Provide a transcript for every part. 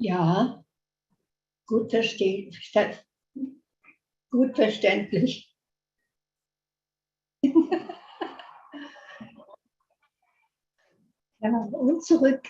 Ja, gut verständlich. Ja, und zurück.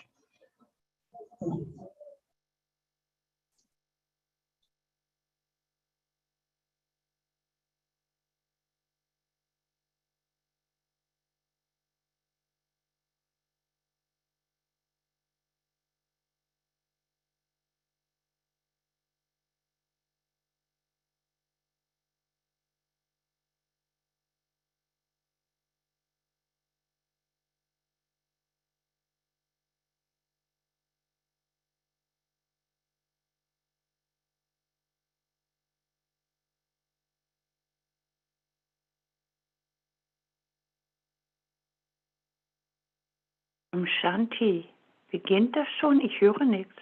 Shanti, beginnt das schon? Ich höre nichts.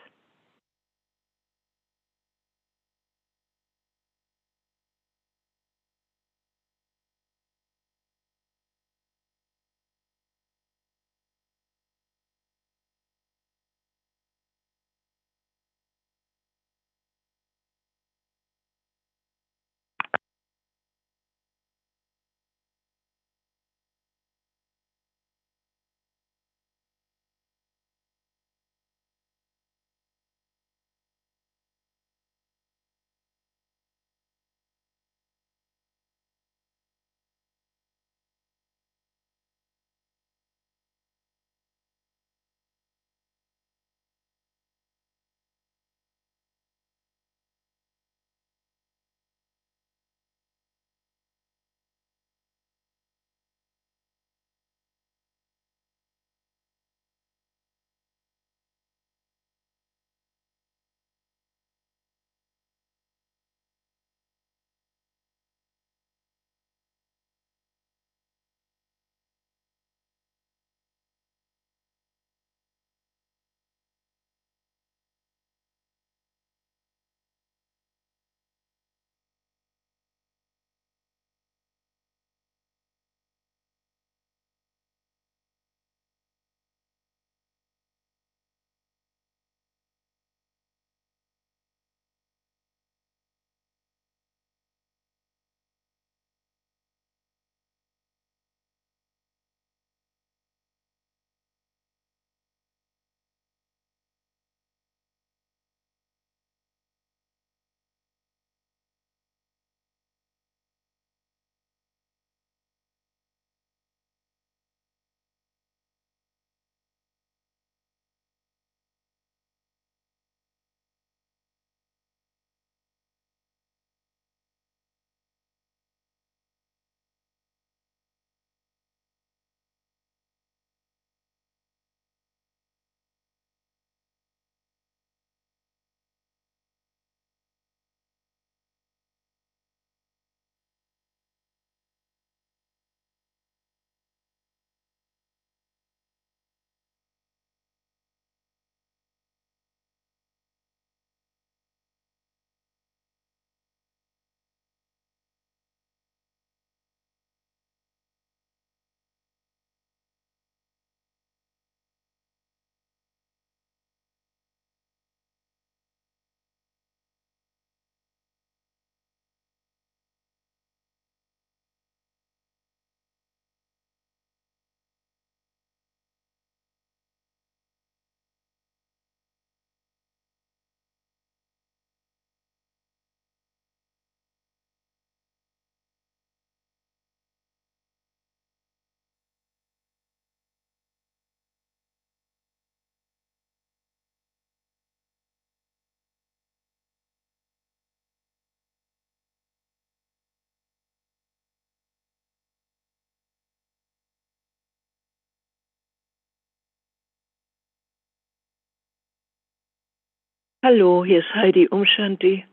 Hallo, hier ist Heidi Shanti.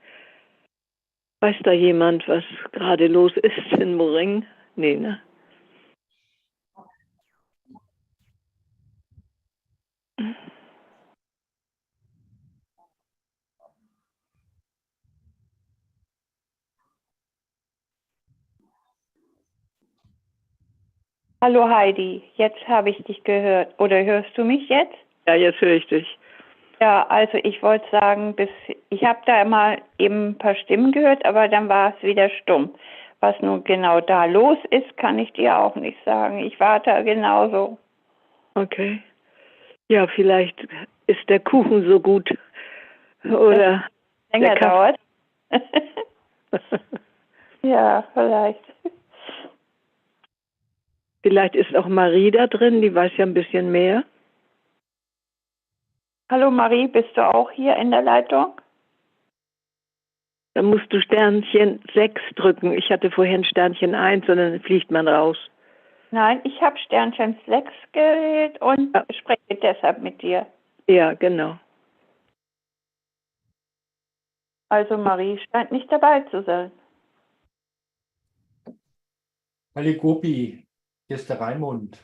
Weiß da jemand, was gerade los ist in Moring? Nee, ne? Hallo Heidi, jetzt habe ich dich gehört. Oder hörst du mich jetzt? Ja, jetzt höre ich dich. Ja, also ich wollte sagen, ich habe da mal eben ein paar Stimmen gehört, aber dann war es wieder stumm. Was nun genau da los ist, kann ich dir auch nicht sagen. Ich warte genauso. Okay. Ja, vielleicht ist der Kuchen so gut. Oder Länger der Kaffee. dauert. Ja, vielleicht. Vielleicht ist auch Marie da drin, die weiß ja ein bisschen mehr. Hallo Marie, bist du auch hier in der Leitung? Dann musst du Sternchen 6 drücken. Ich hatte vorhin Sternchen 1 und dann fliegt man raus. Nein, ich habe Sternchen 6 gewählt und Ja. spreche deshalb mit dir. Ja, genau. Also Marie scheint nicht dabei zu sein. Hallo Gopi, hier ist der Raimund.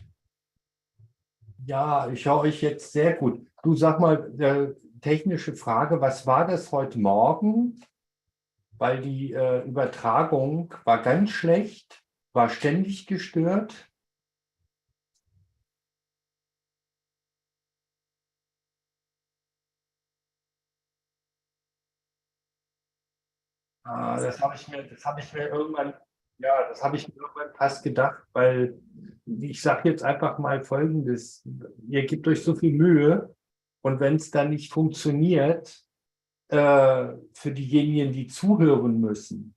Ja, ich höre euch jetzt sehr gut. Du sag mal, technische Frage, was war das heute Morgen? Weil die Übertragung war ganz schlecht, war ständig gestört. Das habe ich mir irgendwann, ja, das habe ich mir irgendwann fast gedacht, weil ich sage jetzt einfach mal Folgendes: Ihr gebt euch so viel Mühe und wenn es dann nicht funktioniert, für diejenigen, die zuhören müssen,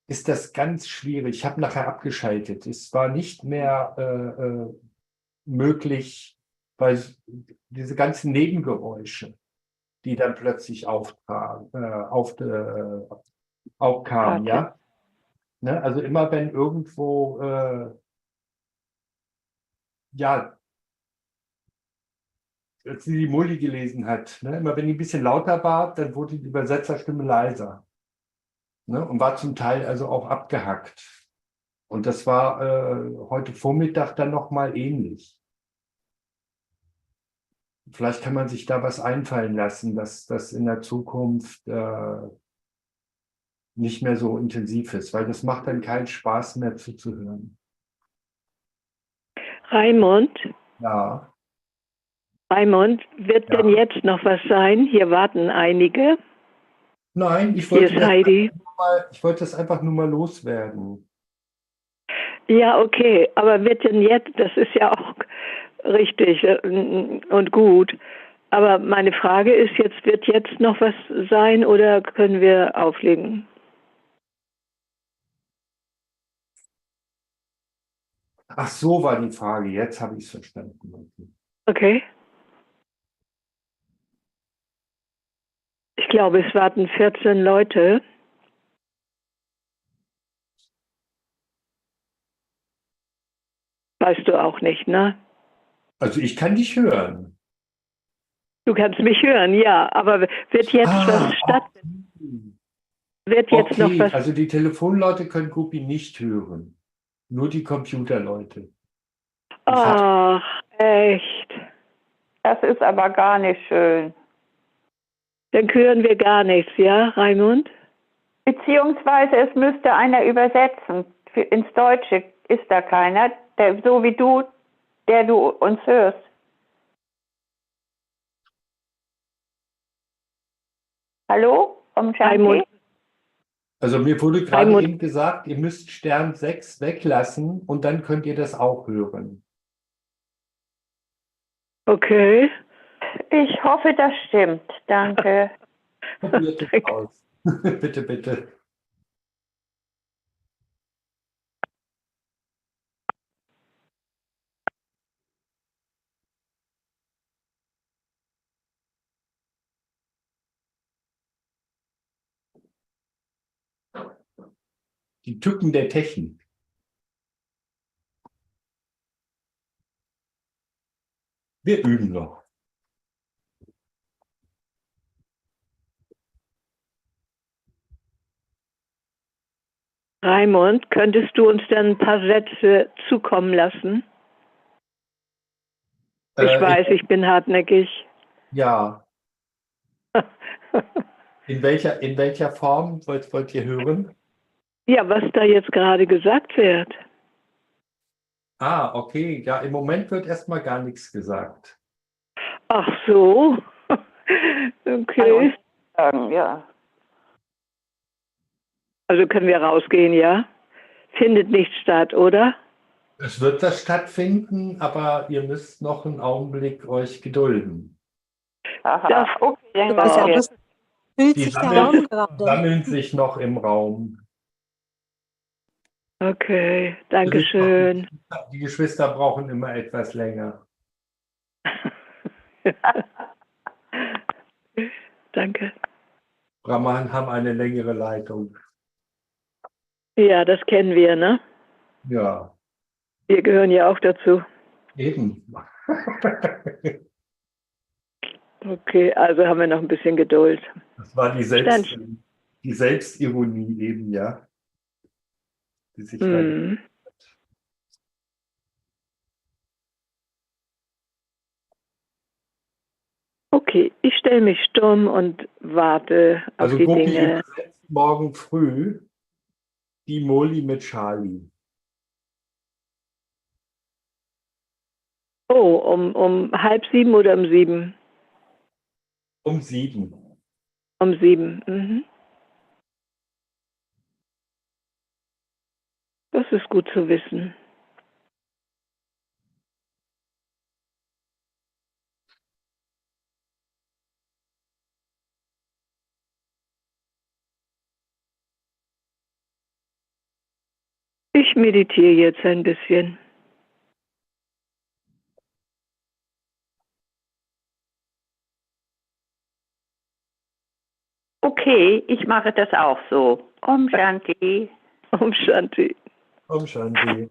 ist das ganz schwierig. Ich habe nachher abgeschaltet. Es war nicht mehr möglich, weil diese ganzen Nebengeräusche, die dann plötzlich aufkamen, Okay. ja. Ne? Also immer wenn irgendwo, ja, als sie die Mulli gelesen hat, ne? Immer wenn die ein bisschen lauter war, dann wurde die Übersetzerstimme leiser. Ne? Und war zum Teil also auch abgehackt. Und das war heute Vormittag dann nochmal ähnlich. Vielleicht kann man sich da was einfallen lassen, dass das in der Zukunft nicht mehr so intensiv ist, weil das macht dann keinen Spaß mehr zuzuhören. Raimund, Ja, wird denn ja. jetzt noch was sein? Hier warten einige. Nein, ich Hier wollte ist Heidi. ich wollte das einfach nur mal loswerden. Ja, okay, aber wird denn jetzt, das ist ja auch richtig und gut. Aber meine Frage ist jetzt, wird jetzt noch was sein oder können wir auflegen? Ach, so war die Frage. Jetzt habe ich es verstanden. Okay. Ich glaube, es warten 14 Leute. Weißt du auch nicht, ne? Also ich kann dich hören. Du kannst mich hören, ja, aber wird jetzt was stattfinden? Wird jetzt noch Okay, was? also die Telefonleute können Gupi nicht hören. Nur die Computerleute. Ach, echt? Das ist aber gar nicht schön. Dann hören wir gar nichts, ja, Raimund? Beziehungsweise es müsste einer übersetzen. Ins Deutsche ist da keiner, so wie du, der du uns hörst. Hallo? Raimund, Also mir wurde gerade Raimund, eben gesagt, ihr müsst Stern 6 weglassen und dann könnt ihr das auch hören. okay. Ich hoffe, das stimmt. Danke. Probiert es aus. Bitte, bitte. Die Tücken der Technik. Wir üben noch. Raimund, könntest du uns dann ein paar Sätze zukommen lassen? Ich weiß, ich bin hartnäckig. Ja. In welcher Form wollt ihr hören? Ja, was da jetzt gerade gesagt wird. Ah, okay. Ja, im Moment wird erstmal gar nichts gesagt. Ach so. Okay. Sagen, ja. Also können wir rausgehen, ja? Findet nicht statt, oder? Es wird das stattfinden, aber ihr müsst noch einen Augenblick euch gedulden. Aha. Das- Okay, dann Das machen wir. füllt Die sich der sammeln, Raum gerade. sammeln sich noch im Raum. Okay, danke schön. Die Geschwister brauchen immer etwas länger. Danke. Brahman haben eine längere Leitung. Ja, das kennen wir, ne? Ja, Wir gehören ja auch dazu. eben. Okay, also haben wir noch ein bisschen Geduld. Das war die Selbstironie eben, ja. Die sich da Hm. Okay, ich stelle mich stumm und warte auf Also die Gopi Dinge. übersetzt morgen früh die Moli mit Charlie. Oh, um 6:30 oder um 7? Um 7. Um 7. Mhm. Das ist gut zu wissen. Ich meditiere jetzt ein bisschen. Okay, ich mache das auch so. Om Shanti. Om Shanti. Om Shanti.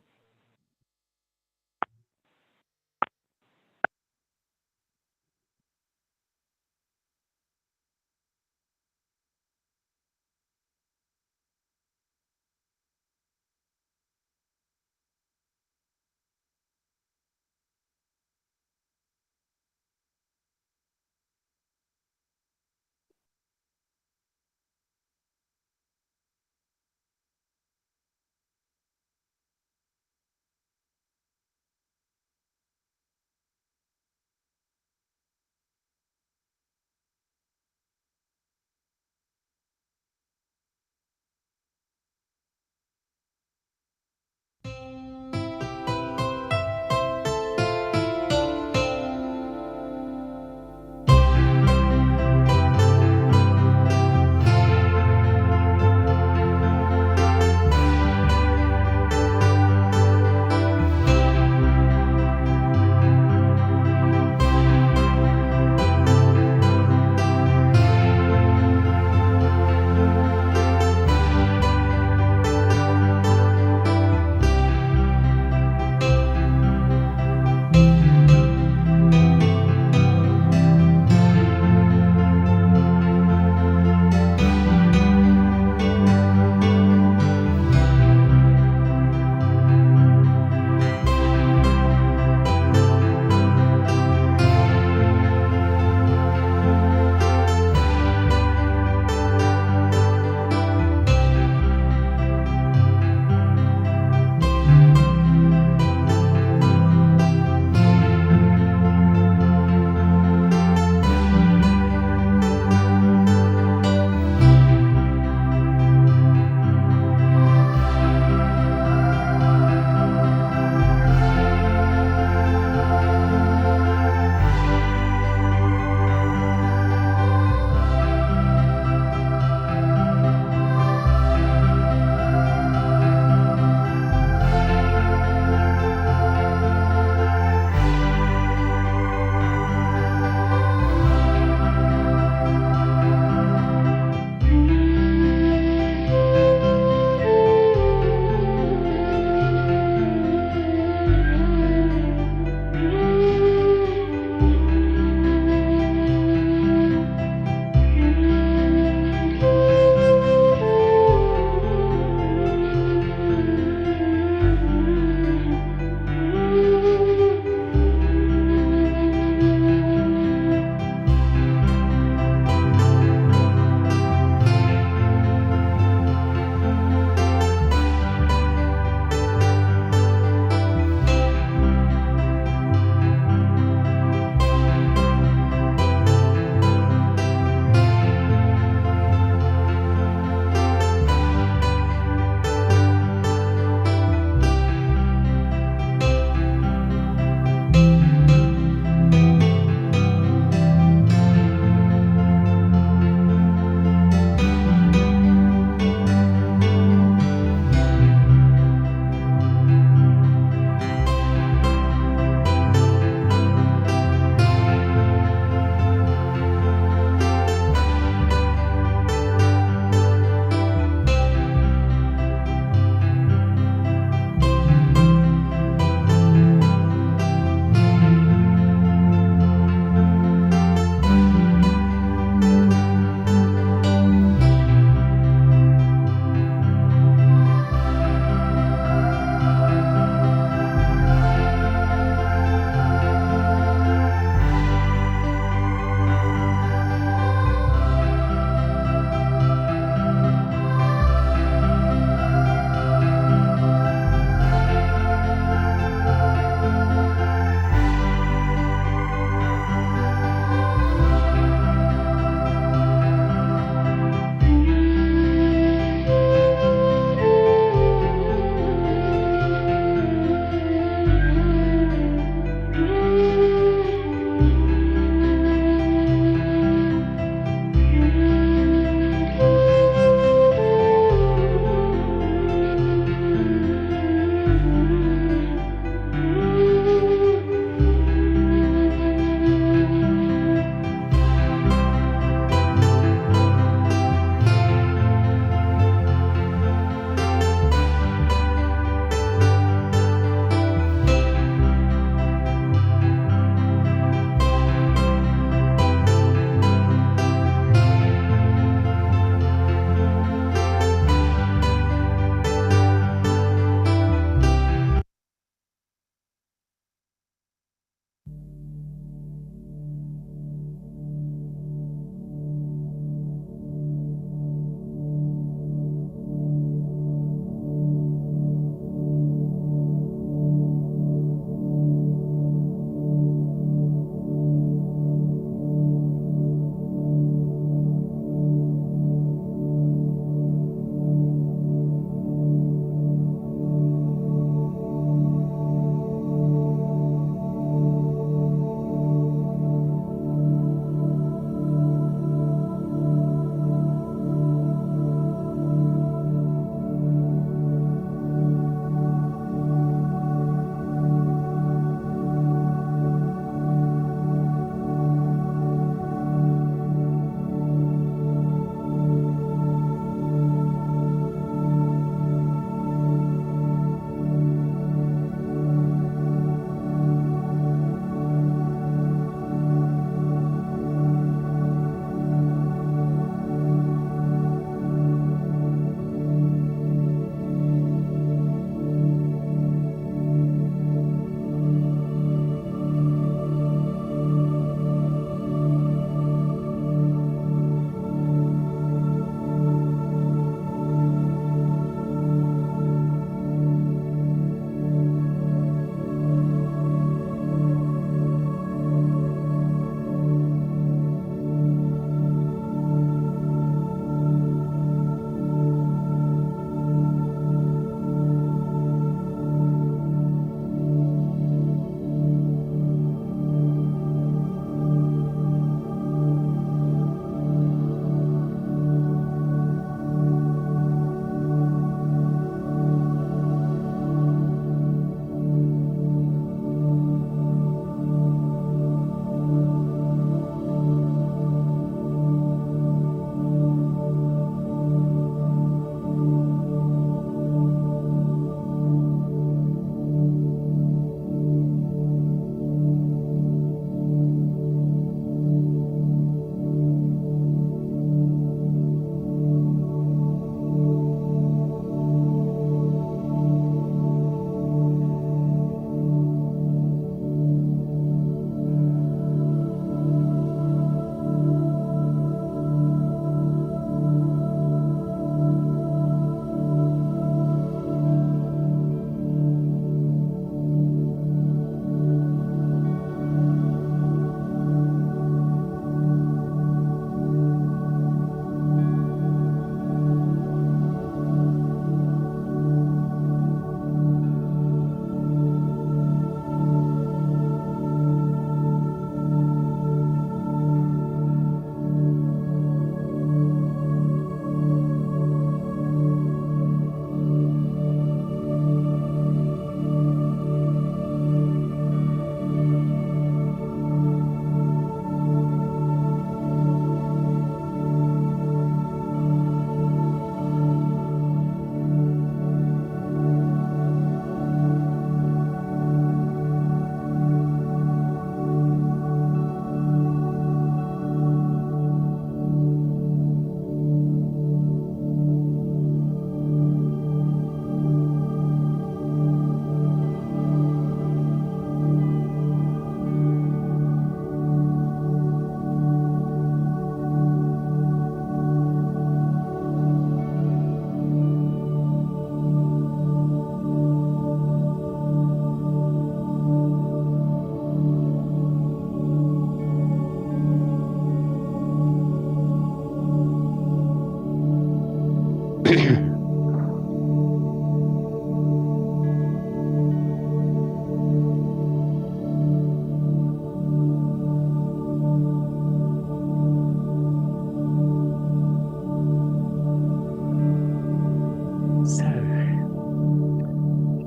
So,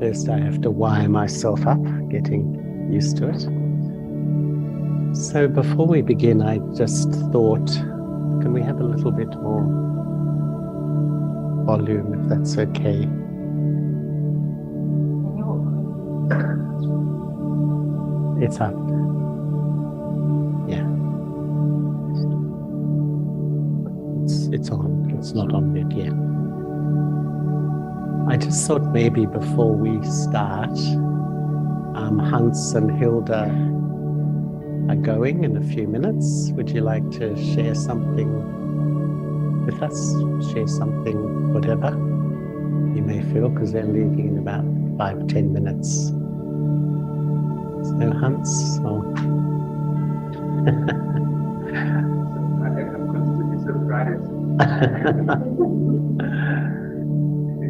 first I have to wire myself up, getting used to it. So before we begin, I just thought, can we have a little bit more volume, if that's okay? It's up. Yeah. It's on. It's not on yet. Yeah. I just thought maybe before we start, Hans and Hilda are going in a few minutes. Would you like to share something with us? Share something, whatever you may feel, because they're leaving in about 5-10 minutes. So Hans, or I am constantly surprised.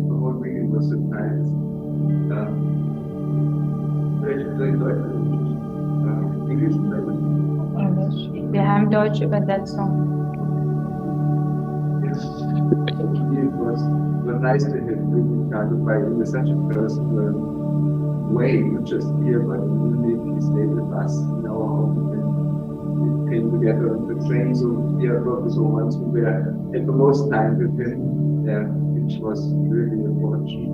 The whole weekend was surprised. English Englisch. Wir haben deutsche Übersetzung. Yes. It was nice to have really kind of by in such a personal way, not just here, but in Munich. He stayed with us in our home and we came together on the train. So we are probably the ones who were at the most time with him there, which was really a fortune.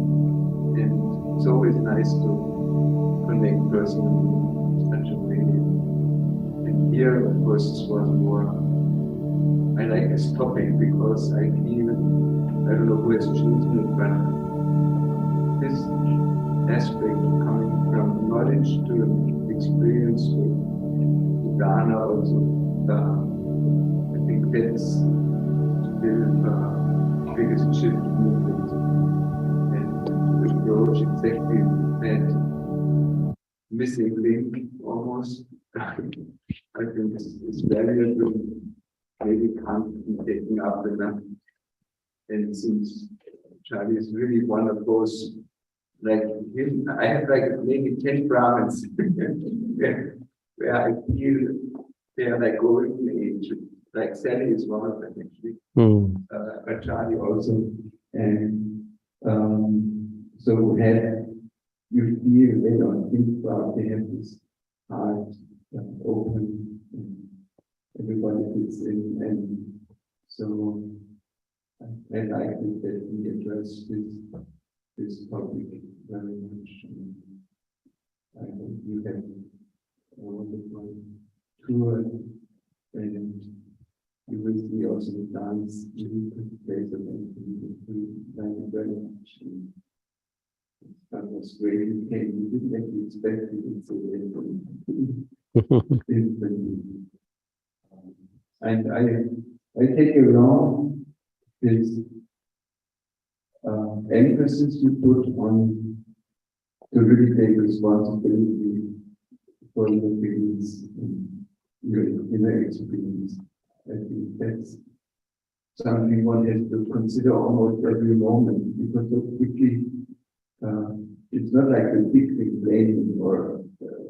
And it's always nice to connect personally in such a way. And here, of course, it was more. I like this topic because I feel, I don't know who has chosen it, but this aspect of coming from knowledge to experience with Ghana also, I think that's still the biggest shift movement. And the approach exactly that missing link almost, I think is valuable. Maybe can't be taken up enough. And since Charlie is really one of those, like him, I have like maybe 10 Brahmins where I feel they are like golden age. Like Sally is one of them actually, but Charlie also. And so you feel they don't think about, they have this heart open. Everybody fits in, and so I like it that we address this topic very much. I hope you have a wonderful tour, and you will see also the dance place of Anthony. Thank you very much. That was great. You didn't actually expect it, so and I take along this emphasis you put on to really take responsibility for your feelings, your inner experience. I think that's something one has to consider almost every moment, because so quickly it's not like a big blaming or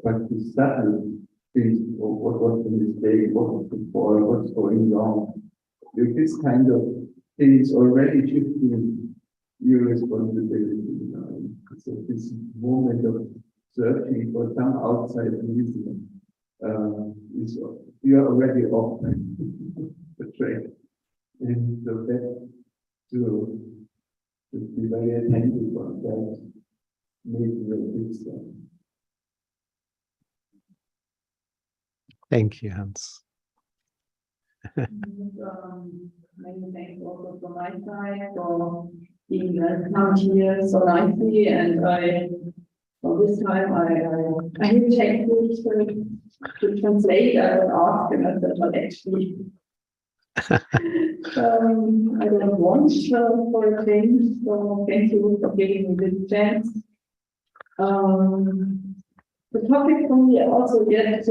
but the subtle things, what was the mistake, what was the fault, what's going wrong. If this kind of thing is already shifting your responsibility, so this moment of searching for some outside reason is you are already off the track. And so that to be very attentive on that, maybe a big step. Thank you, Hans. Many thanks also from my side for being welcomed here so nicely, and this time I need techniques to translate. I was asked him if that was actually I don't want for a change, so thank you for giving me this chance. The topic for me also gets,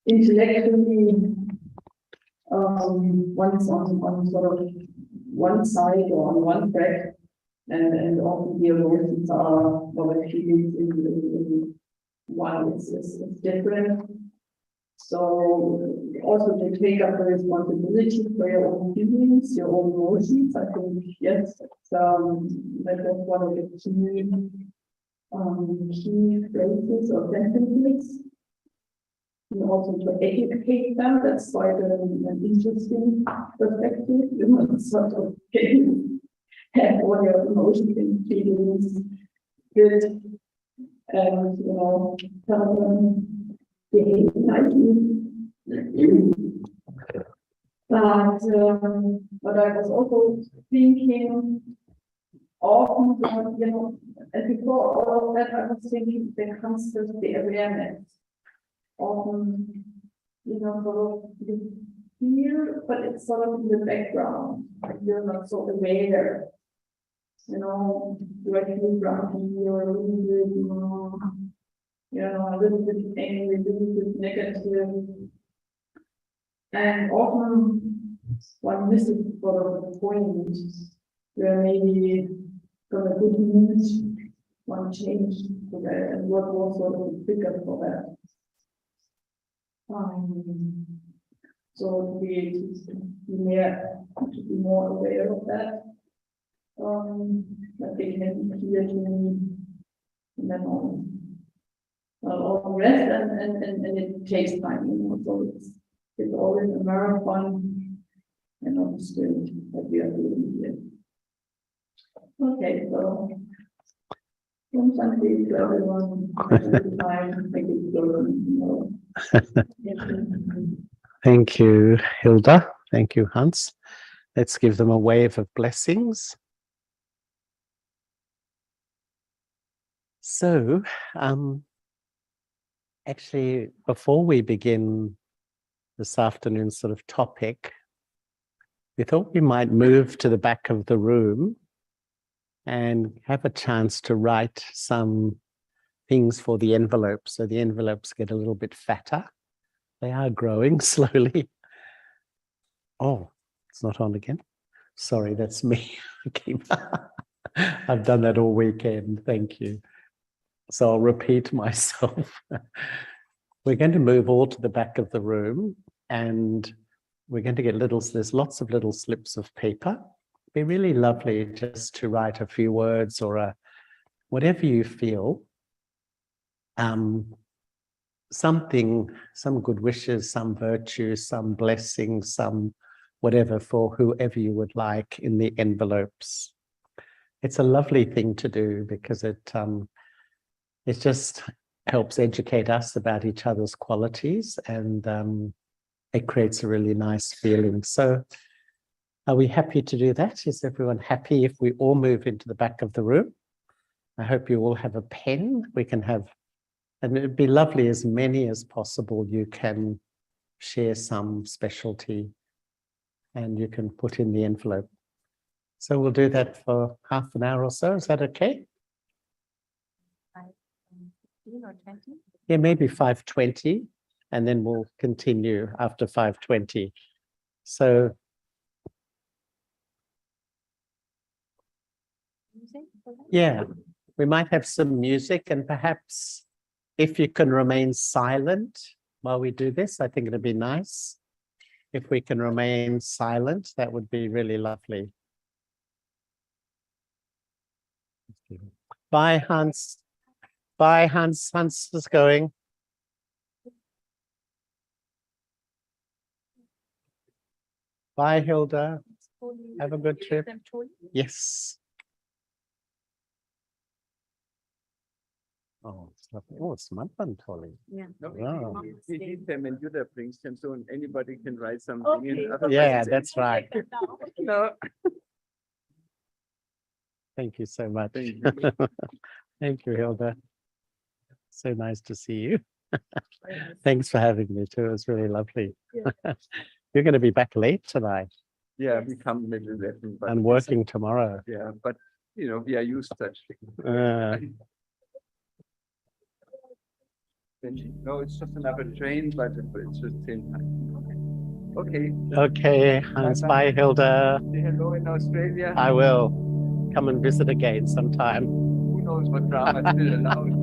intellectually, one is on sort of one side or on one track, and often the emotions are, or the feelings in one is different. So also to take up the responsibility for your own feelings, your own emotions, I think, yes, that was one of the key phrases or sentences. And also to educate them, that's quite an interesting perspective, you know, sort of getting have all your emotions and feelings good, and, you know, tell them behave nicely. But I was also thinking often, you know, and before all of that, I was thinking there comes to the awareness. Often, you know, sort of you feel, but it's sort of in the background. You're not so aware. You know, you're actually grumpy, you're a little bit, you know, a little bit angry, a little bit negative. And often one misses sort of the point where maybe from a good mood, one changed for that, and what was sort of the trigger for that. So we to be more aware of that. That they can clear to me, and then all the rest, and it takes time, you know, so it's always a marathon and not a sprint that we are doing here. Okay, so thank to everyone. Thank you, Thank you, Hilda. Thank you, Hans. Let's give them a wave of blessings. So, actually, before we begin this afternoon's sort of topic, we thought we might move to the back of the room and have a chance to write some things for the envelopes. So the envelopes get a little bit fatter. They are growing slowly. Oh, it's not on again. Sorry, that's me. I've done that all weekend. Thank you. So I'll repeat myself. We're going to move all to the back of the room, and we're going to get there's lots of little slips of paper. It'd be really lovely just to write a few words or whatever you feel. Something, some good wishes, some virtue, some blessings, some whatever for whoever you would like in the envelopes. It's a lovely thing to do because it just helps educate us about each other's qualities, and it creates a really nice feeling. So are we happy to do that? Is everyone happy if we all move into the back of the room? I hope you all have a pen. We can have, and it'd be lovely, as many as possible, you can share some specialty and you can put in the envelope. So we'll do that for half an hour or so. Is that okay? 5:15 or 20? Yeah, maybe 5:20, and then we'll continue after 5:20. So yeah, we might have some music, and perhaps if you can remain silent while we do this, I think it'd be nice. If we can remain silent, that would be really lovely. Bye, Hans. Bye, Hans. Hans is going. Bye, Hilda. Have a good trip. Yes. Oh, it's lovely. Oh, it's Manpantoli. Yeah. No, Wow. we need them and Jutta brings them, so anybody can write something in. Otherwise Yeah, it's- that's right. No. Thank you so much. Thank you. Thank you, Hilda. So nice to see you. Thanks for having me too. It was really lovely. You're going to be back late tonight Yeah, we come middle 11, but and working tomorrow. yeah, but you know, we are used to such things. No, it's just another train, but it's just same time. Okay. Okay, Hans. Bye, Hilda. Say hello in Australia. I will come and visit again sometime. Who knows what drama is still allowed.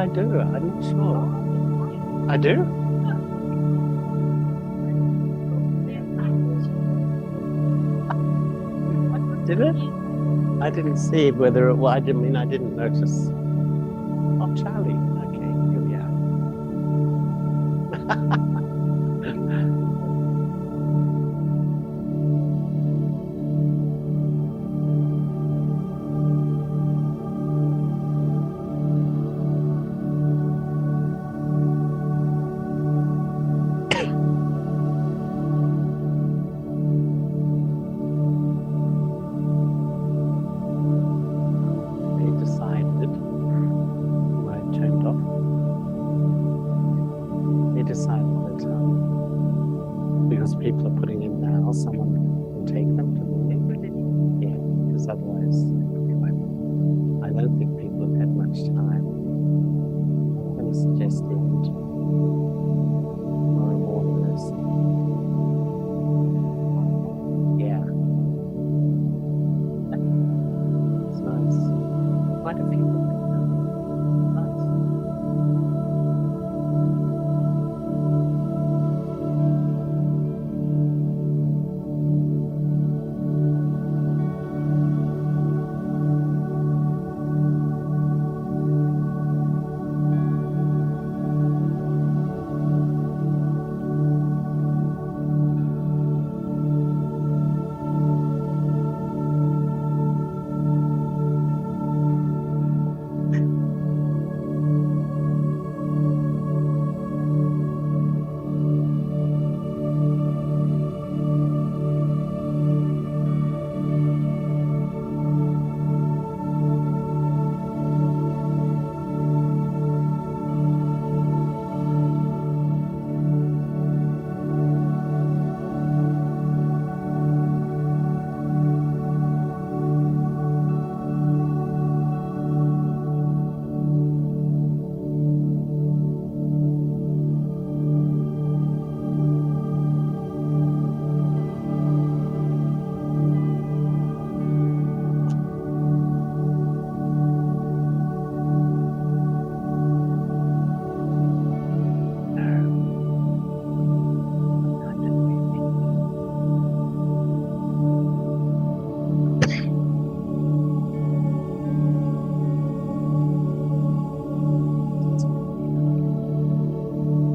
I do. I'm not sure. I do? Did it? I didn't see whether it was. I didn't notice. Oh, Charlie. Okay, here we are. They decided when it turned off. They decided that because people are putting in now, someone will take them to the meeting. Yeah, because otherwise, I don't think people have had much time. I'm going to suggest it tomorrow morning. Yeah. It's nice. Quite a few. Nice.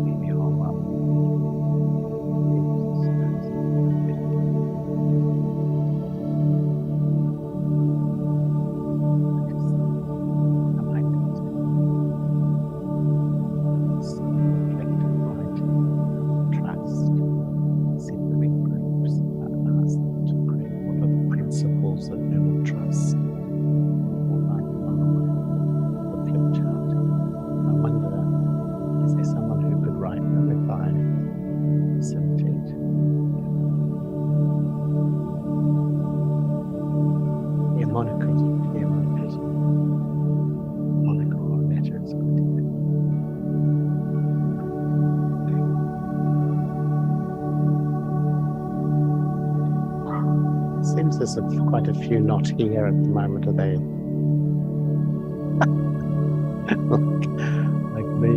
Maybe all up. I might reflective right, trust, separate groups, ask them to create what are the principles that they will trust. All like the flip chart. I wonder, is there someone who could write them if I facilitate? Yeah, Monica. Yeah, Monica. Monica or Meta is good. Seems there's quite a few not here at the moment, are they? Like me.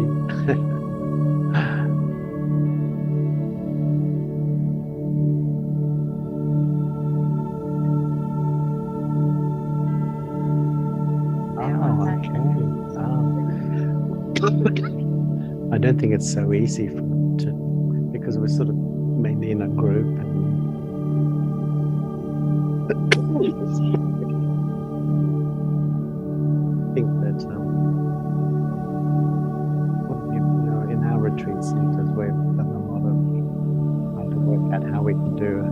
Oh, okay. I don't think it's so easy because we're sort of mainly in a group and I think that in our retreat centers we've done a lot of trying to work out how we can do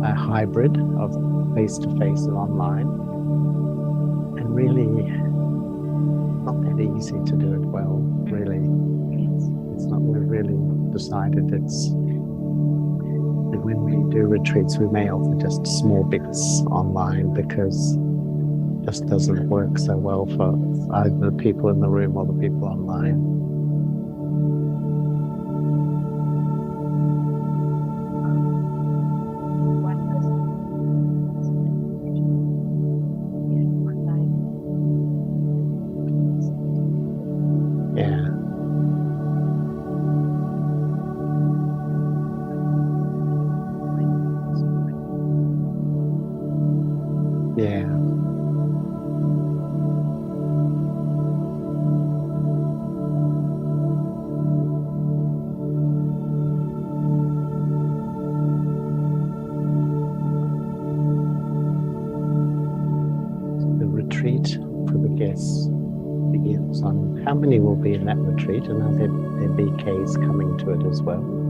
a hybrid of face-to-face and online, and really not that easy to do it well. Really, it's not. We've really decided it's that when we do retreats, we may offer just small bits online because it just doesn't work so well for either the people in the room or the people online. Yeah. The retreat for the guests begins on how many will be in that retreat, and are there BKs coming to it as well?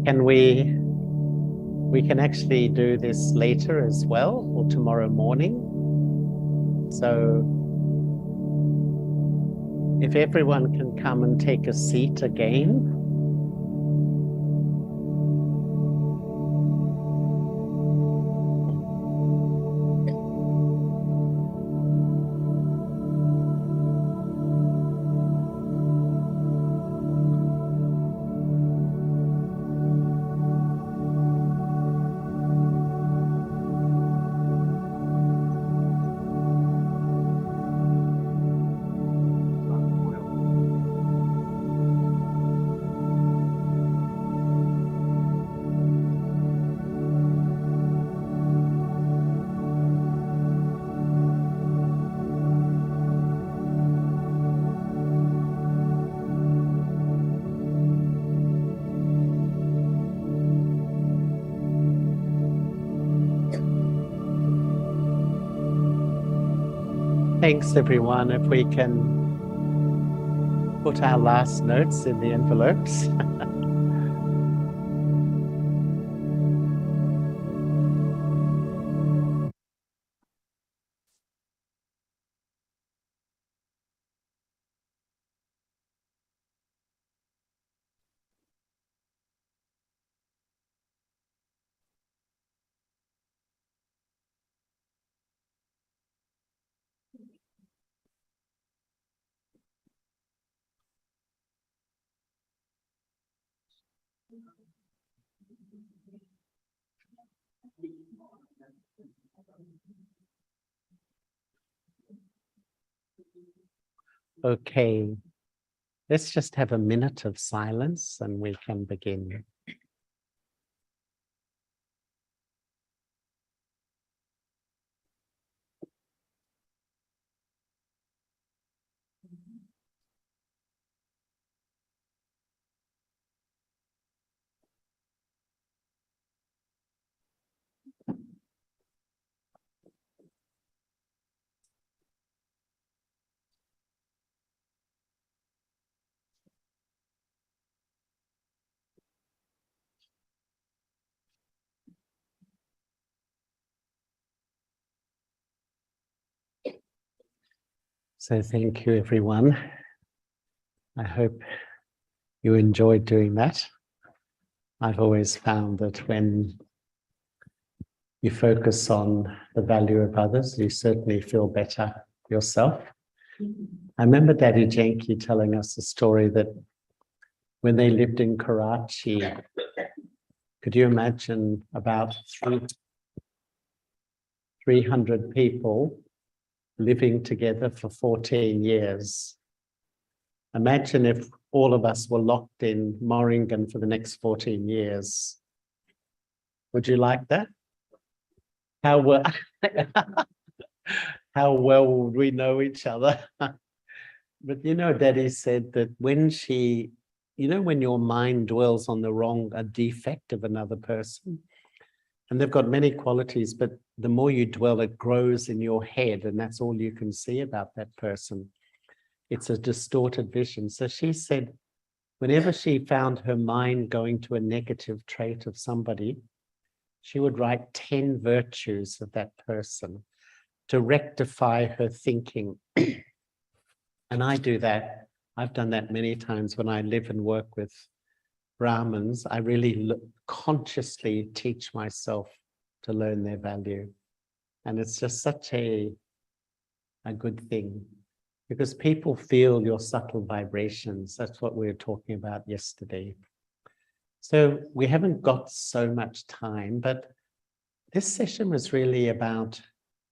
Can we can actually do this later as well, or tomorrow morning. So if everyone can come and take a seat again. Thanks everyone. If we can put our last notes in the envelopes. Okay, let's just have a minute of silence and we can begin. So thank you, everyone. I hope you enjoyed doing that. I've always found that when you focus on the value of others, you certainly feel better yourself. I remember Daddy Janki telling us a story that when they lived in Karachi, could you imagine about 300 people living together for 14 years. Imagine if all of us were locked in Moringen for the next 14 years. Would you like that? How well, how well would we know each other? But you know, Daddy said that when she, you know, when your mind dwells on a defect of another person, and they've got many qualities, but the more you dwell, it grows in your head, and that's all you can see about that person. It's a distorted vision. So she said, whenever she found her mind going to a negative trait of somebody, she would write 10 virtues of that person to rectify her thinking. And I do that. I've done that many times when I live and work with Brahmins. I really consciously teach myself to learn their value. And it's just such a good thing, because people feel your subtle vibrations. That's what we were talking about yesterday. So we haven't got so much time, but this session was really about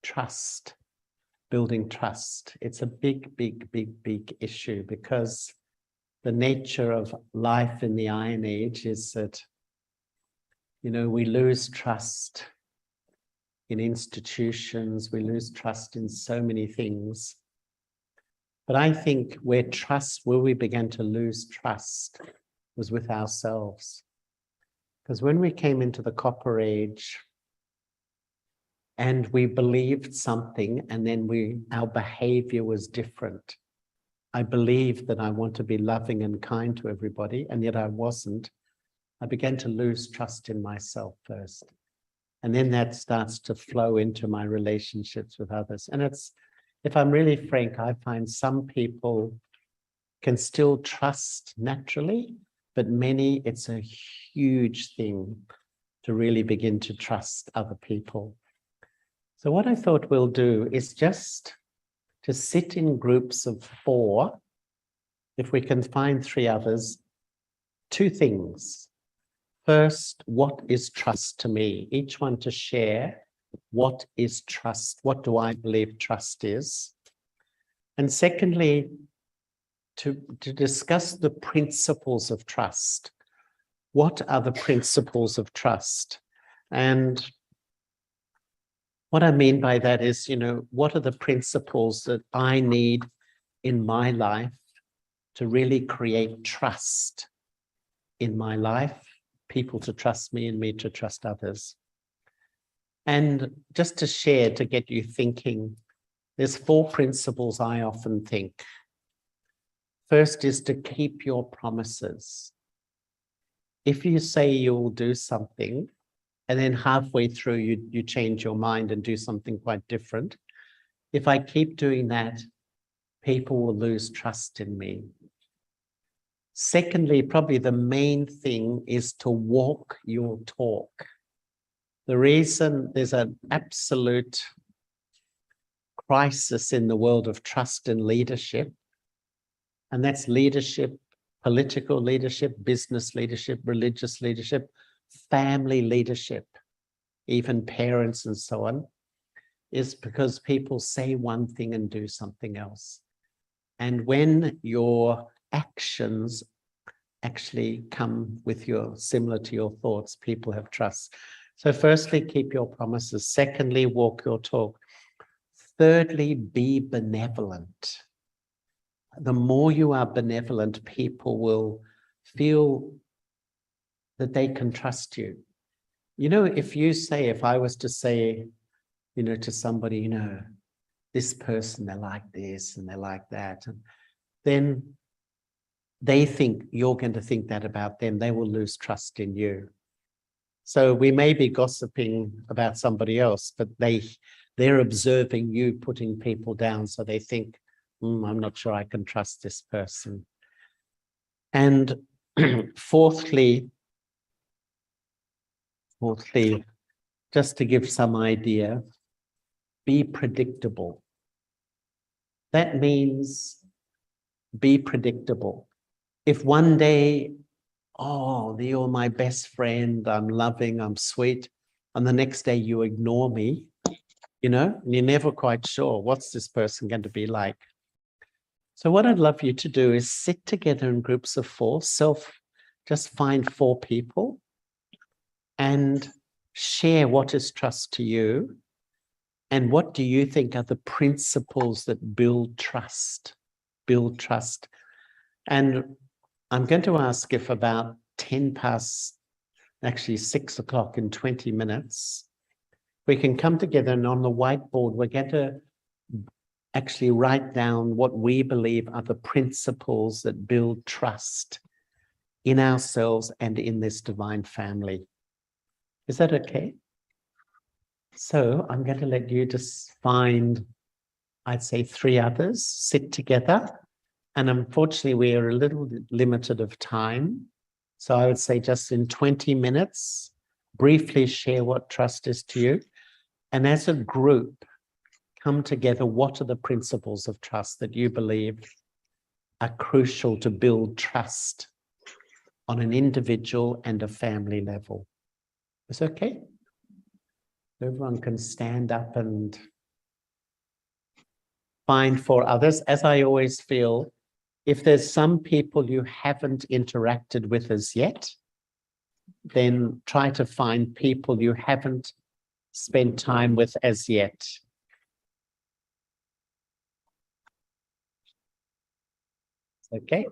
trust, building trust. It's a big, big, big, big issue, because the nature of life in the Iron Age is that, you know, we lose trust in institutions, we lose trust in so many things. But I think where we began to lose trust was with ourselves. Because when we came into the Copper Age and we believed something, and then our behavior was different. I believed that I want to be loving and kind to everybody, and yet I wasn't. I began to lose trust in myself first. And then that starts to flow into my relationships with others. And it's, if I'm really frank, I find some people can still trust naturally, but many, it's a huge thing to really begin to trust other people. So what I thought we'll do is just to sit in groups of 4. If we can find 3 others, 2 things. First, what is trust to me? Each one to share what is trust? What do I believe trust is? And secondly, to discuss the principles of trust. What are the principles of trust? And what I mean by that is, what are the principles that I need in my life to really create trust in my life, people to trust me and me to trust others. And just to share, to get you thinking, there's 4 principles I often think. First is to keep your promises. If you say you'll do something, and then halfway through you change your mind and do something quite different, if I keep doing that, people will lose trust in me. Secondly, probably the main thing is to walk your talk. The reason there's an absolute crisis in the world of trust and leadership, and that's leadership, political leadership, business leadership, religious leadership, family leadership, even parents and so on, is because people say one thing and do something else. And when your actions actually come with similar to your thoughts, people have trust. So firstly, keep your promises. Secondly, walk your talk. Thirdly, be benevolent. The more you are benevolent, people will feel that they can trust you. If I was to say, to somebody, this person, they're like this and they're like that, and then they think you're going to think that about them, they will lose trust in you. So we may be gossiping about somebody else, but they're observing you putting people down, so they think, I'm not sure I can trust this person. And fourthly, just to give some idea, be predictable. That means be predictable. If one day, you're my best friend, I'm loving, I'm sweet, and the next day you ignore me, and you're never quite sure, what's this person going to be like? So what I'd love you to do is sit together in groups of 4, just find 4 people and share what is trust to you and what do you think are the principles that build trust. And I'm going to ask if about 6 o'clock in 20 minutes, we can come together and on the whiteboard, we're going to actually write down what we believe are the principles that build trust in ourselves and in this divine family. Is that okay? So I'm going to let you just find, I'd say 3 others, sit together. And unfortunately, we are a little limited of time. So I would say just in 20 minutes, briefly share what trust is to you. And as a group, come together, what are the principles of trust that you believe are crucial to build trust on an individual and a family level? Is it okay? Everyone can stand up and find 4 others. As I always feel, if there's some people you haven't interacted with as yet, then try to find people you haven't spent time with as yet. Okay.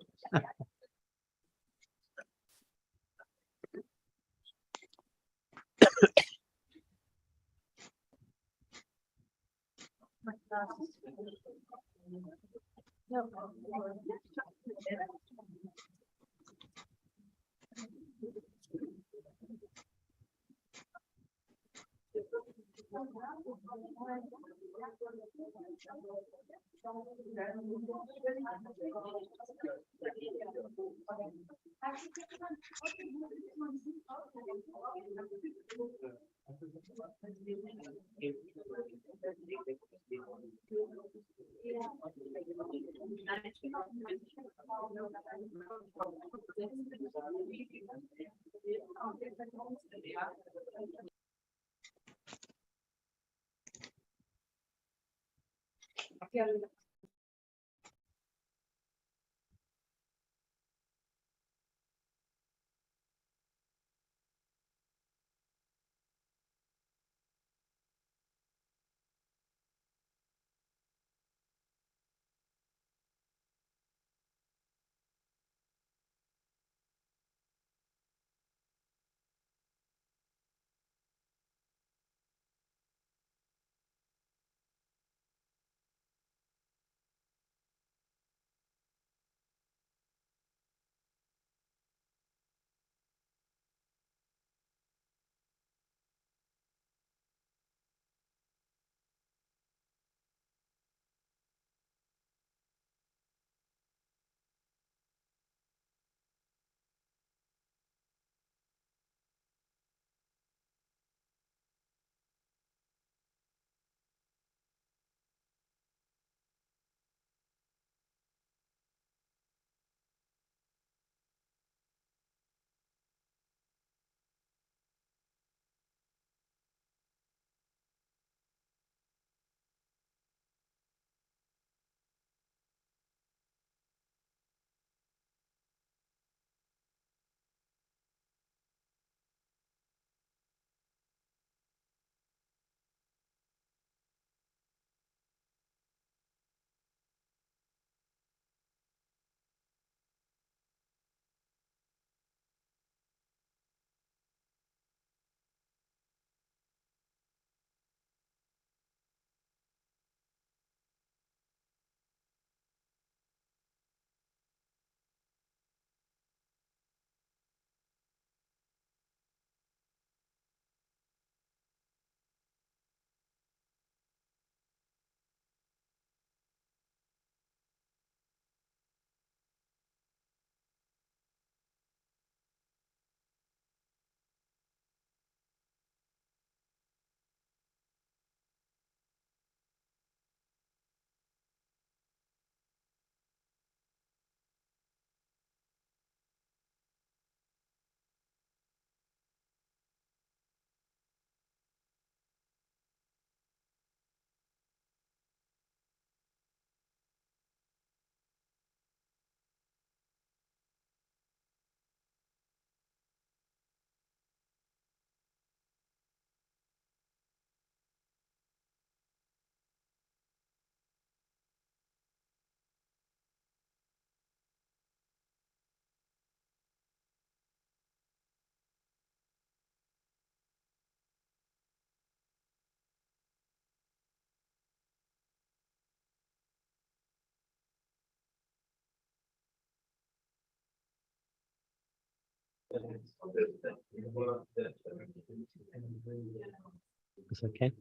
It's okay.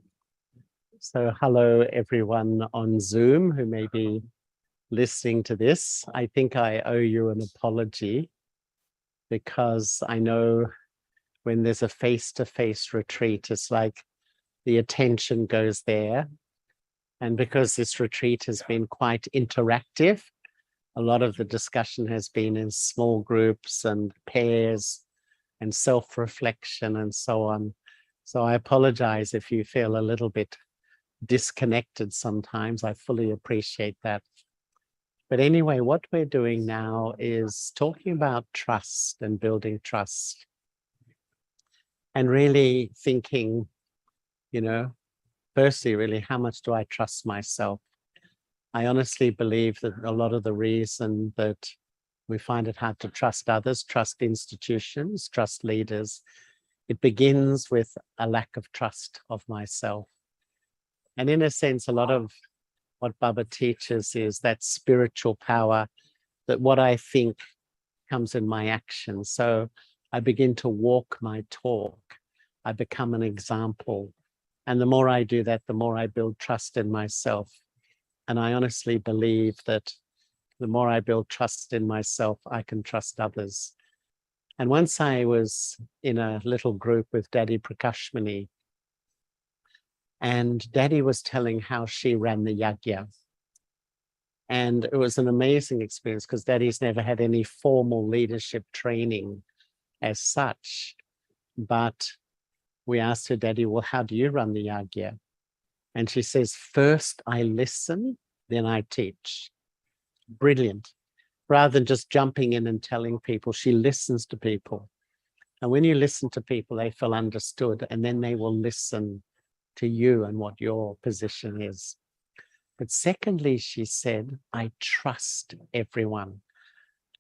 So hello everyone on Zoom who may be listening to this. I think I owe you an apology because I know when there's a face-to-face retreat, it's like the attention goes there. And because this retreat has been quite interactive, a lot of the discussion has been in small groups and pairs and self-reflection and so on. So I apologize if you feel a little bit disconnected sometimes. I fully appreciate that. But anyway, what we're doing now is talking about trust and building trust and really thinking, you know, firstly, really, how much do I trust myself? I honestly believe that a lot of the reason that we find it hard to trust others, trust institutions, trust leaders, it begins with a lack of trust of myself. And in a sense, a lot of what Baba teaches is that spiritual power, that what I think comes in my action. So I begin to walk my talk. I become an example. And the more I do that, the more I build trust in myself. And I honestly believe that the more I build trust in myself, I can trust others. And once I was in a little group with Daddy Prakashmani, and Daddy was telling how she ran the yagya. And it was an amazing experience because Daddy's never had any formal leadership training as such. But we asked her, Daddy, well, how do you run the yagya? And she says, first I listen, then I teach. Brilliant. Rather than just jumping in and telling people, she listens to people. And when you listen to people, they feel understood, and then they will listen to you and what your position is. But secondly, she said, I trust everyone.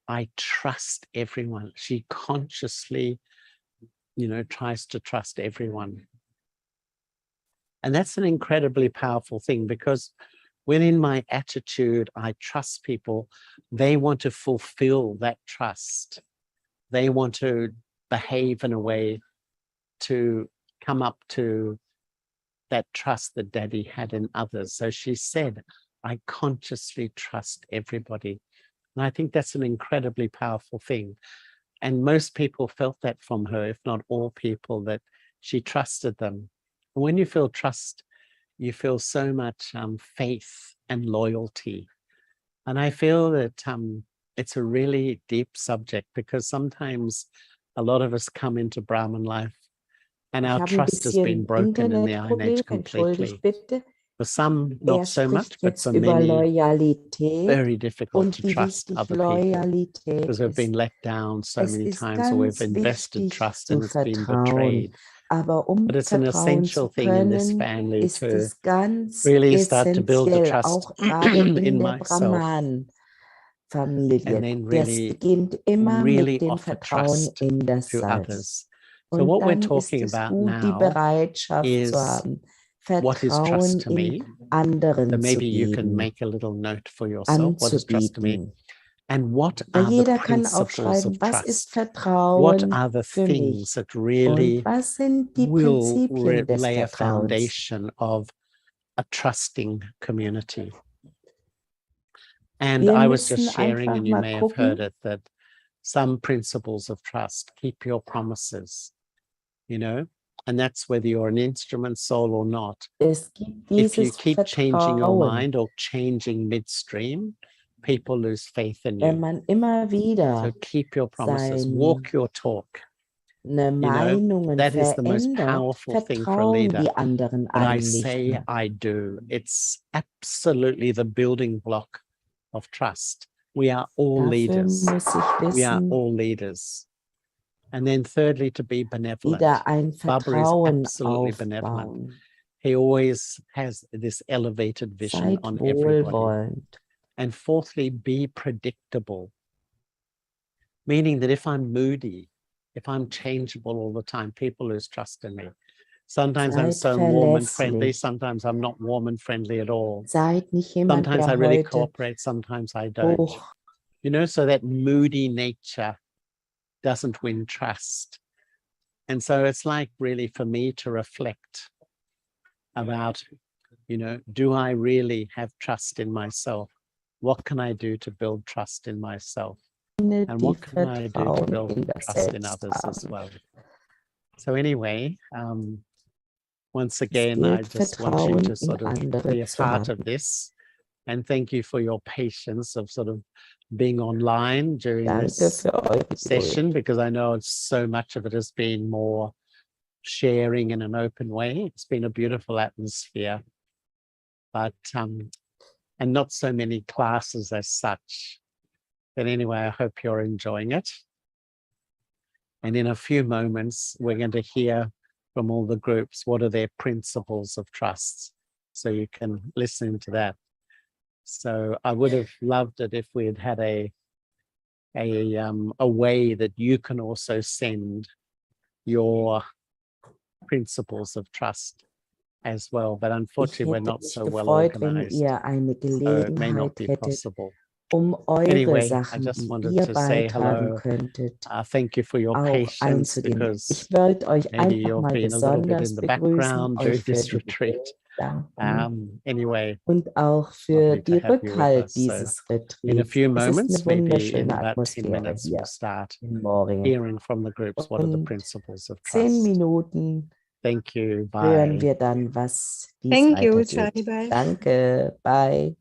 I trust everyone. She consciously, tries to trust everyone. And that's an incredibly powerful thing, because when in my attitude, I trust people, they want to fulfill that trust. They want to behave in a way to come up to that trust that Daddy had in others. So she said, I consciously trust everybody. And I think that's an incredibly powerful thing. And most people felt that from her, if not all people, that she trusted them. And when you feel trust, you feel so much faith and loyalty. And I feel that it's a really deep subject, because sometimes a lot of us come into Brahman life and our trust has been broken in the Iron Age completely. For some, not so much, but for many, very difficult to trust other people because we've been let down so many times, or we've invested trust and it's been betrayed. But it's an essential thing in this family to really start to build the trust in myself. And then really offer trust to others. So what we're talking about now is what is trust to me. So maybe you can make a little note for yourself. What is trust to me? And what are the principles of trust? What are the things that really will lay a foundation of a trusting community? And I was just sharing, and you may have heard it, that some principles of trust: keep your promises, and that's whether you're an instrument soul or not. If you keep changing your mind or changing midstream, people lose faith in you. So keep your promises, walk your talk. That is the most powerful thing for a leader. But I say I do. It's absolutely the building block of trust. We are all leaders. We are all leaders. And then thirdly, to be benevolent. Baba is absolutely benevolent. He always has this elevated vision on everybody. And fourthly, be predictable. Meaning that if I'm moody, if I'm changeable all the time, people lose trust in me. Sometimes I'm so warm and friendly, sometimes I'm not warm and friendly at all. Sometimes I really cooperate, sometimes I don't. So that moody nature doesn't win trust. And so it's like really for me to reflect about, do I really have trust in myself? What can I do to build trust in myself? And what can I do to build trust in others as well? So anyway, once again, I just want you to sort of be a part of this. And thank you for your patience of sort of being online during this session, because I know so much of it has been more sharing in an open way. It's been a beautiful atmosphere, but and not so many classes as such. But anyway, I hope you're enjoying it. And in a few moments, we're going to hear from all the groups what are their principles of trust. So you can listen to that. So I would have loved it if we had had a way that you can also send your principles of trust as well. But unfortunately, we're not so well organized. So it may not be possible. eure Anyway, I Sachen, just die wanted ihr to say beitragen hello. könntet, Thank you for your auch patience einzunehmen. Ich because wollte euch maybe einfach you've mal been a little bit besonders in the begrüßen, background during euch für this die retreat. danken Anyway, und auch für lovely to die have you with Rückhalt us. So dieses in a Retreats. few Es ist moments, eine maybe in wunderschöne about 10 Atmosphäre minutes, we'll hier start in Moringen. hearing from the groups what are the Und principles of 10 trust. Minuten Thank you. hören Bye. wir dann, wie es Thank you, weitergeht. Charlie. Bye. Danke, bye.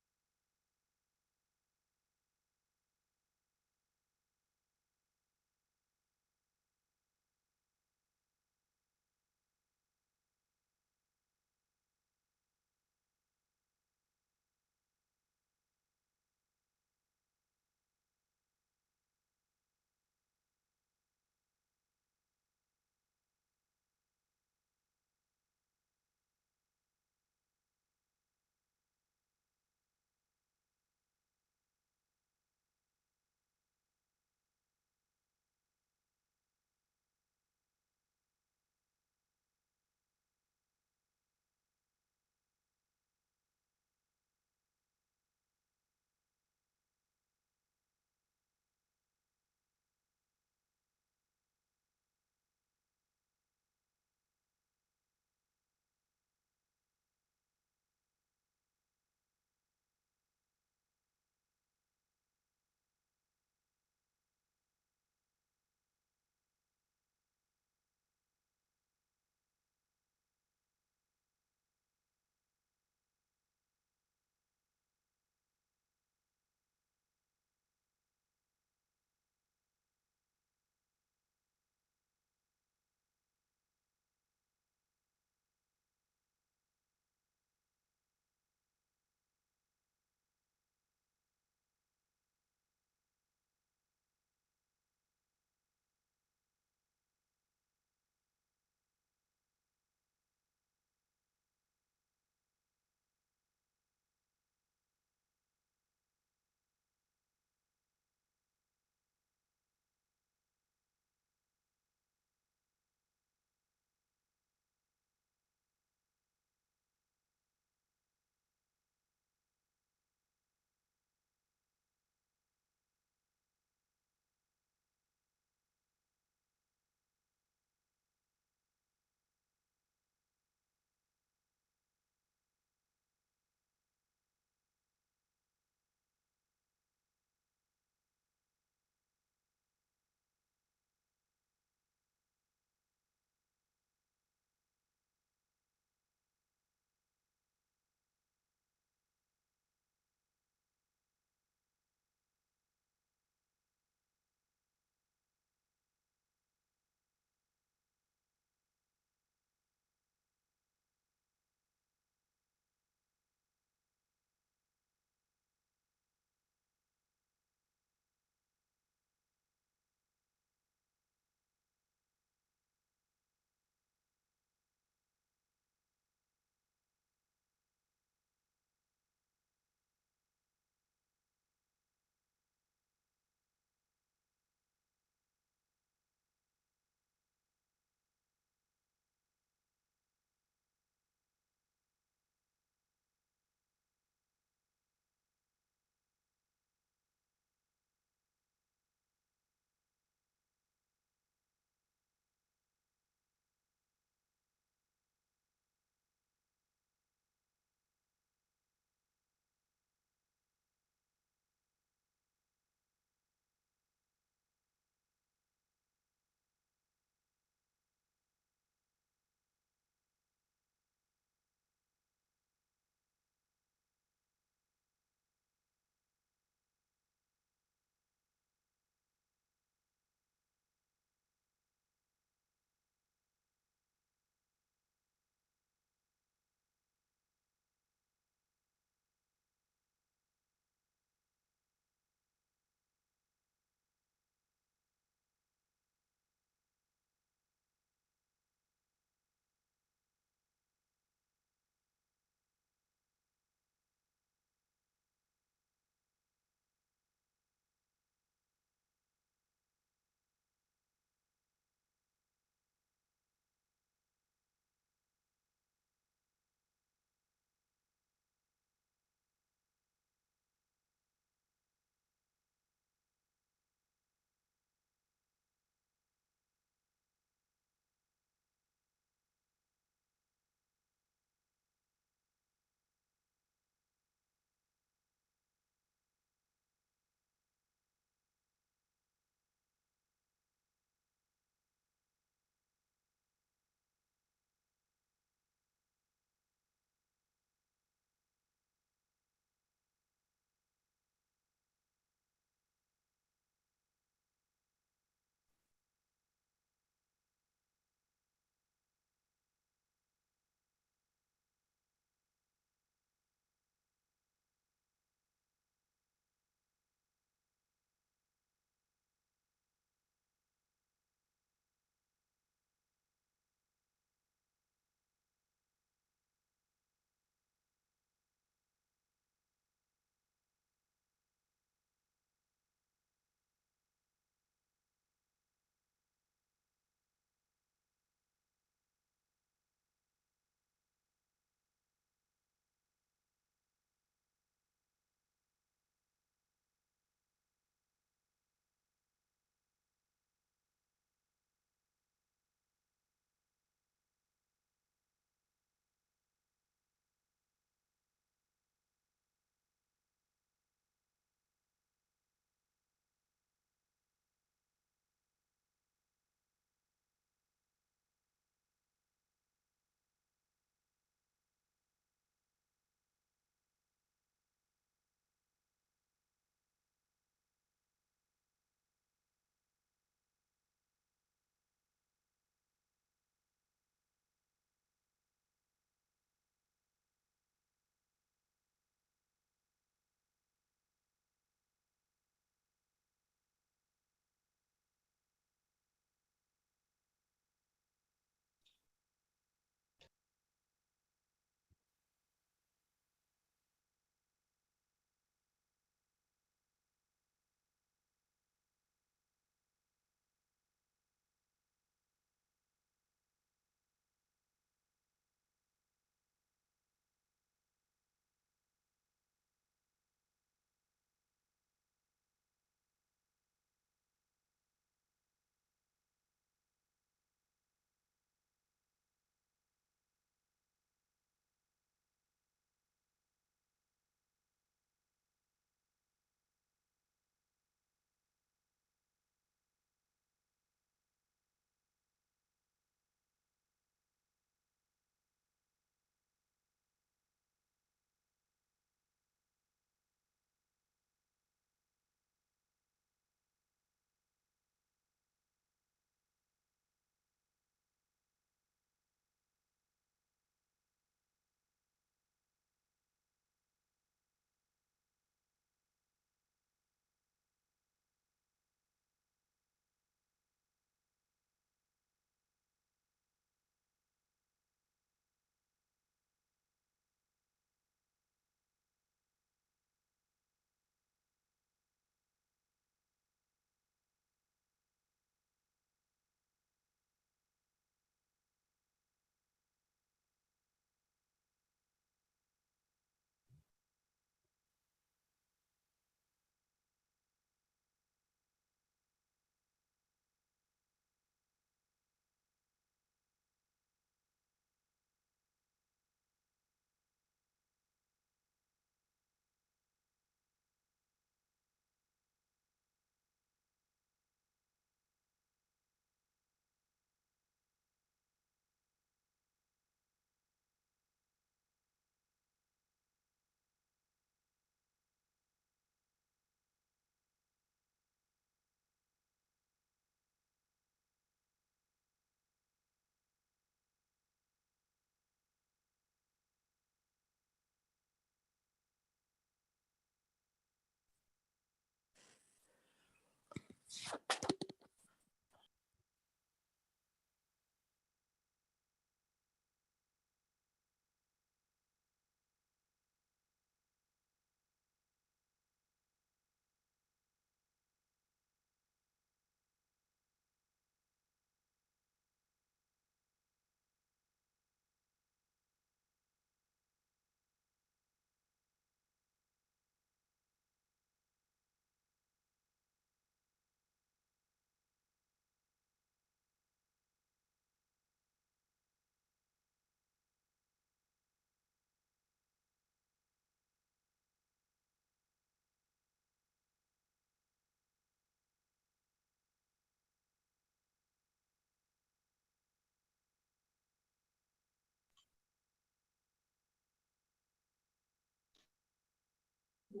If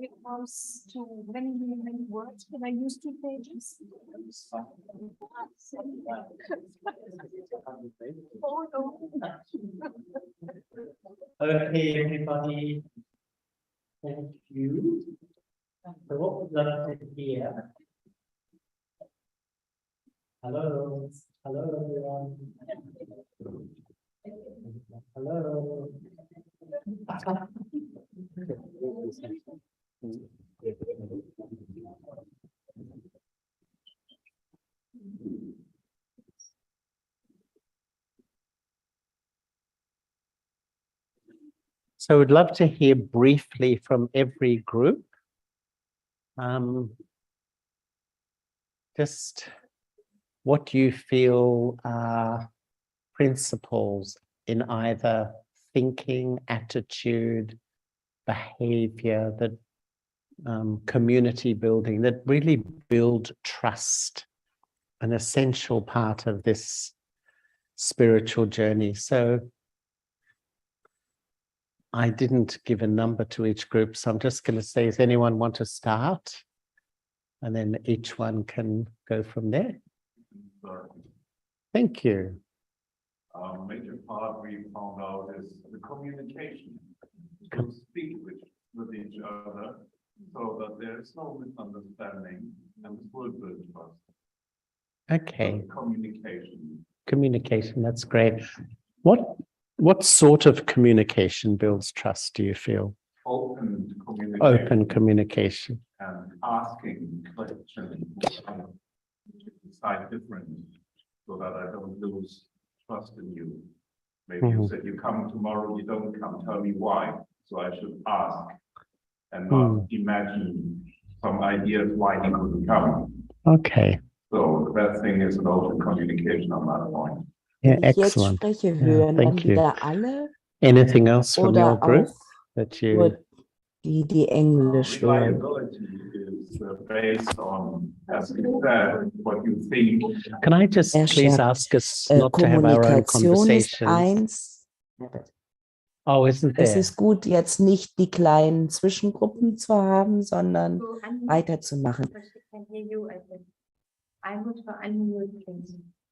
it comes to many words, can I use 2 pages? Oh, no. Okay, everybody. Thank you. So what we'd love to hear. Hello. Hello, everyone. Hello. So we'd love to hear briefly from every group. Just what you feel are principles in either thinking, attitude, behavior, that community building, that really build trust, an essential part of this spiritual journey. So I didn't give a number to each group, so I'm just going to say, does anyone want to start? And then each one can go from there. Thank you. A major part we found out is the communication, to speak with each other so that there is no misunderstanding and full build trust. Okay. So communication. Communication, that's great. What sort of communication builds trust, do you feel? Open communication. Open communication. And asking questions decide different so that I don't lose trust in you. Maybe you said you come tomorrow, you don't come, tell me why. So I should ask and not imagine some ideas why he couldn't come. Okay. So the best thing is an open communication on that point. Yeah, Wenn ich jetzt excellent. spreche, Yeah, hören dann thank you. wieder alle Anything else from your oder group auch that you? nur die Englisch hören? Reliability is based on, as you said, what you think. Can I just please ask us not to have our own Kommunikation ist conversations? eins. Oh, isn't Es there? ist gut, jetzt nicht die kleinen Zwischengruppen zu haben, sondern weiterzumachen.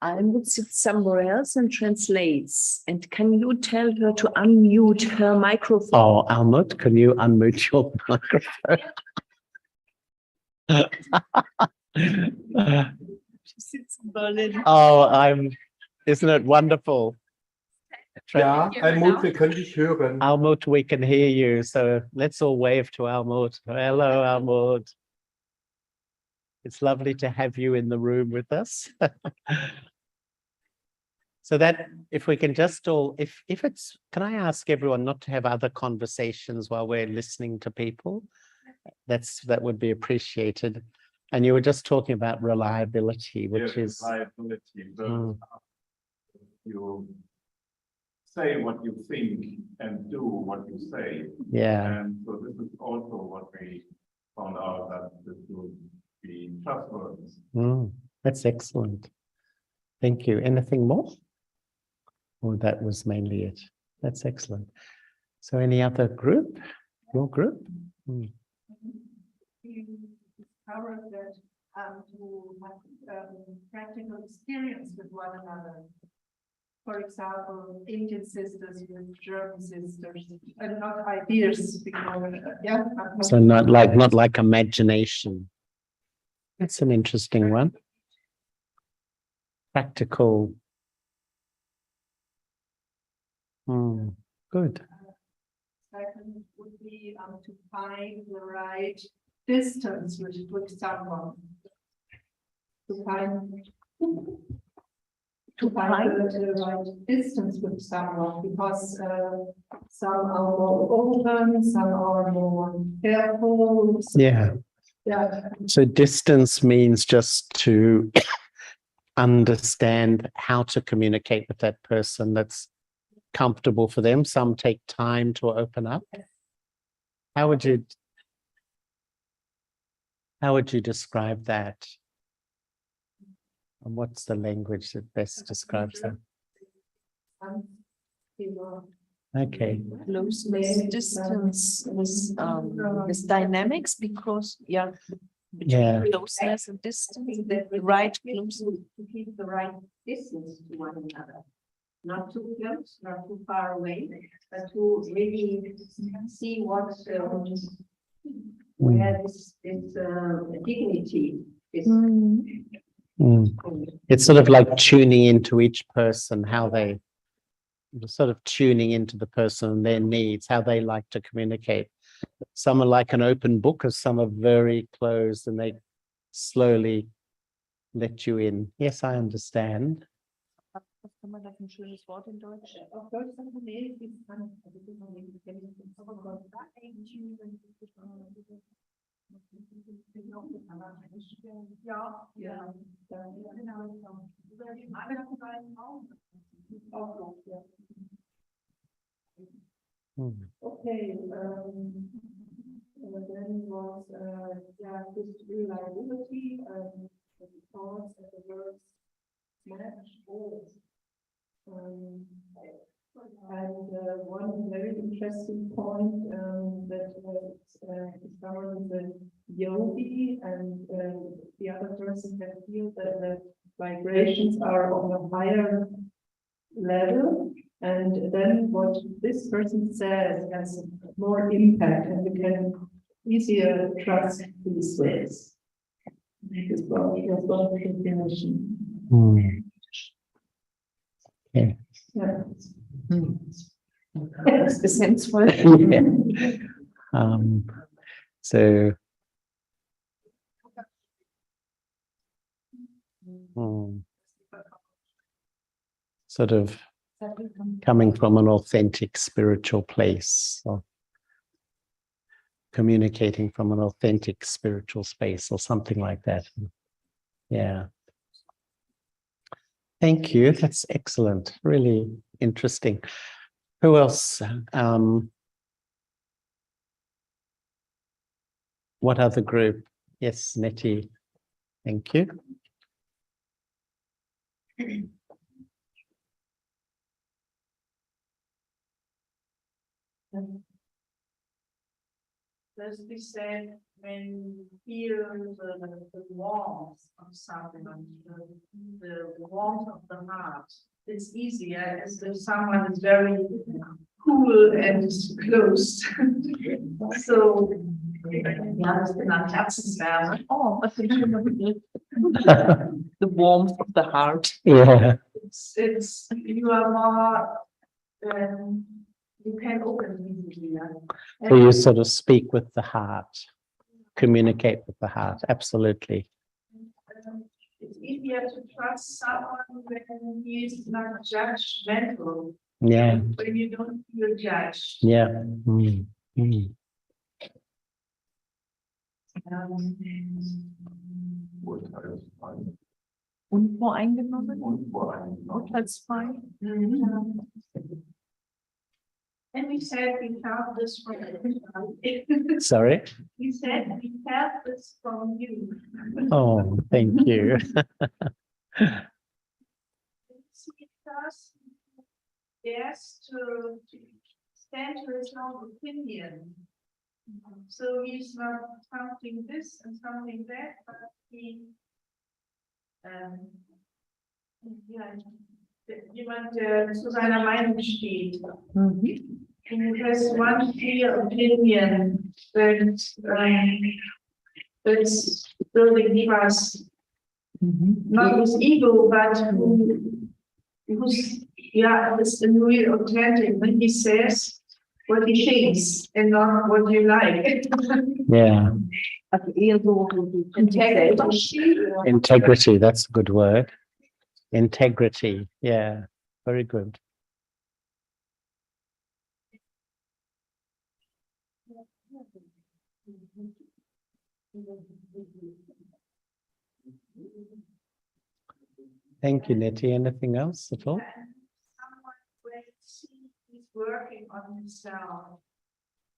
Almut sits somewhere else and translates. And can you tell her to unmute her microphone? Oh, Almut, can you unmute your microphone? She sits in Berlin. Oh, isn't it wonderful? Ja, Almut, wir können dich hören. Almut, we can hear you. So let's all wave to Almut. Hello, Almut. It's lovely to have you in the room with us. So that if we can just all, if it's, can I ask everyone not to have other conversations while we're listening to people? That would be appreciated. And you were just talking about reliability, which is reliability. You say what you think and do what you say. Yeah. And so this is also what we found out, that this would be trustworthy. That's excellent. Thank you. Anything more? Or that was mainly it. That's excellent. So any other group? Your group? We discovered that to have practical experience with one another. For example, Indian sisters with German sisters, and not ideas. Because, So not like imagination. That's an interesting one. Practical. Good. Second would be to find the right distance with someone. To find the right distance with someone, because some are more open, some are more careful. Yeah. Yeah. So distance means just to understand how to communicate with that person that's comfortable for them. Some take time to open up. How would you How would you describe that? And what's the language that best describes that? Okay. Closeness, distance, this dynamics, because Yeah. between closeness and distance, the right closeness. To keep the right distance to one another. Not too close, not too far away, but to really see what, where this dignity is. It's sort of like tuning into each person, how they sort of tuning into the person and their needs, how they like to communicate. Some are like an open book, or some are very closed and they slowly let you in. Yes, I understand. Kann man das ein schönes Wort in Deutsch? Auf Deutsch sagt man, nee, ich kann ja, ja, okay, then was, this reliability, the thoughts and the words match all. And one very interesting point that someone is a yogi, and the other person can feel that the vibrations are on a higher level, and then what this person says has more impact, and you can easier trust these ways. This is one definition. Okay. Yeah. Das ist sinnvoll. So sort of coming from an authentic spiritual place, or communicating from an authentic spiritual space, or something like that. Yeah. Thank you. That's excellent. Really interesting. Who else? What other group? Yes, Nettie. Thank you. As we said, when you feel the warmth of someone, the warmth of the heart, it's easier as if someone is very cool and closed. So, ja, das genannt Herzenswärme. Oh, was für ein schöner Begriff. The warmth of the heart. Yeah. It's you are more, you can open easily. So you sort of speak with the heart, communicate with the heart. Absolutely. It's easier to trust someone when he is not judgmental. Yeah. When you don't feel judged. Yeah. Unvoreingenommen. Urteilsfrei. And we said we felt this from Sorry? We said we felt this from you. Oh, thank you. Yes, to stand to his own opinion. So he's not something this and something that, but he jemand, der zu seiner Meinung steht. He has one clear opinion that's building trust. Not with ego, but who's it's real authentic when he says what he thinks and not what you like. Yeah. Integrity. Integrity, that's a good word. Integrity. Yeah. Very good. Thank you, Nettie. Anything else at all? Someone when he's working on himself,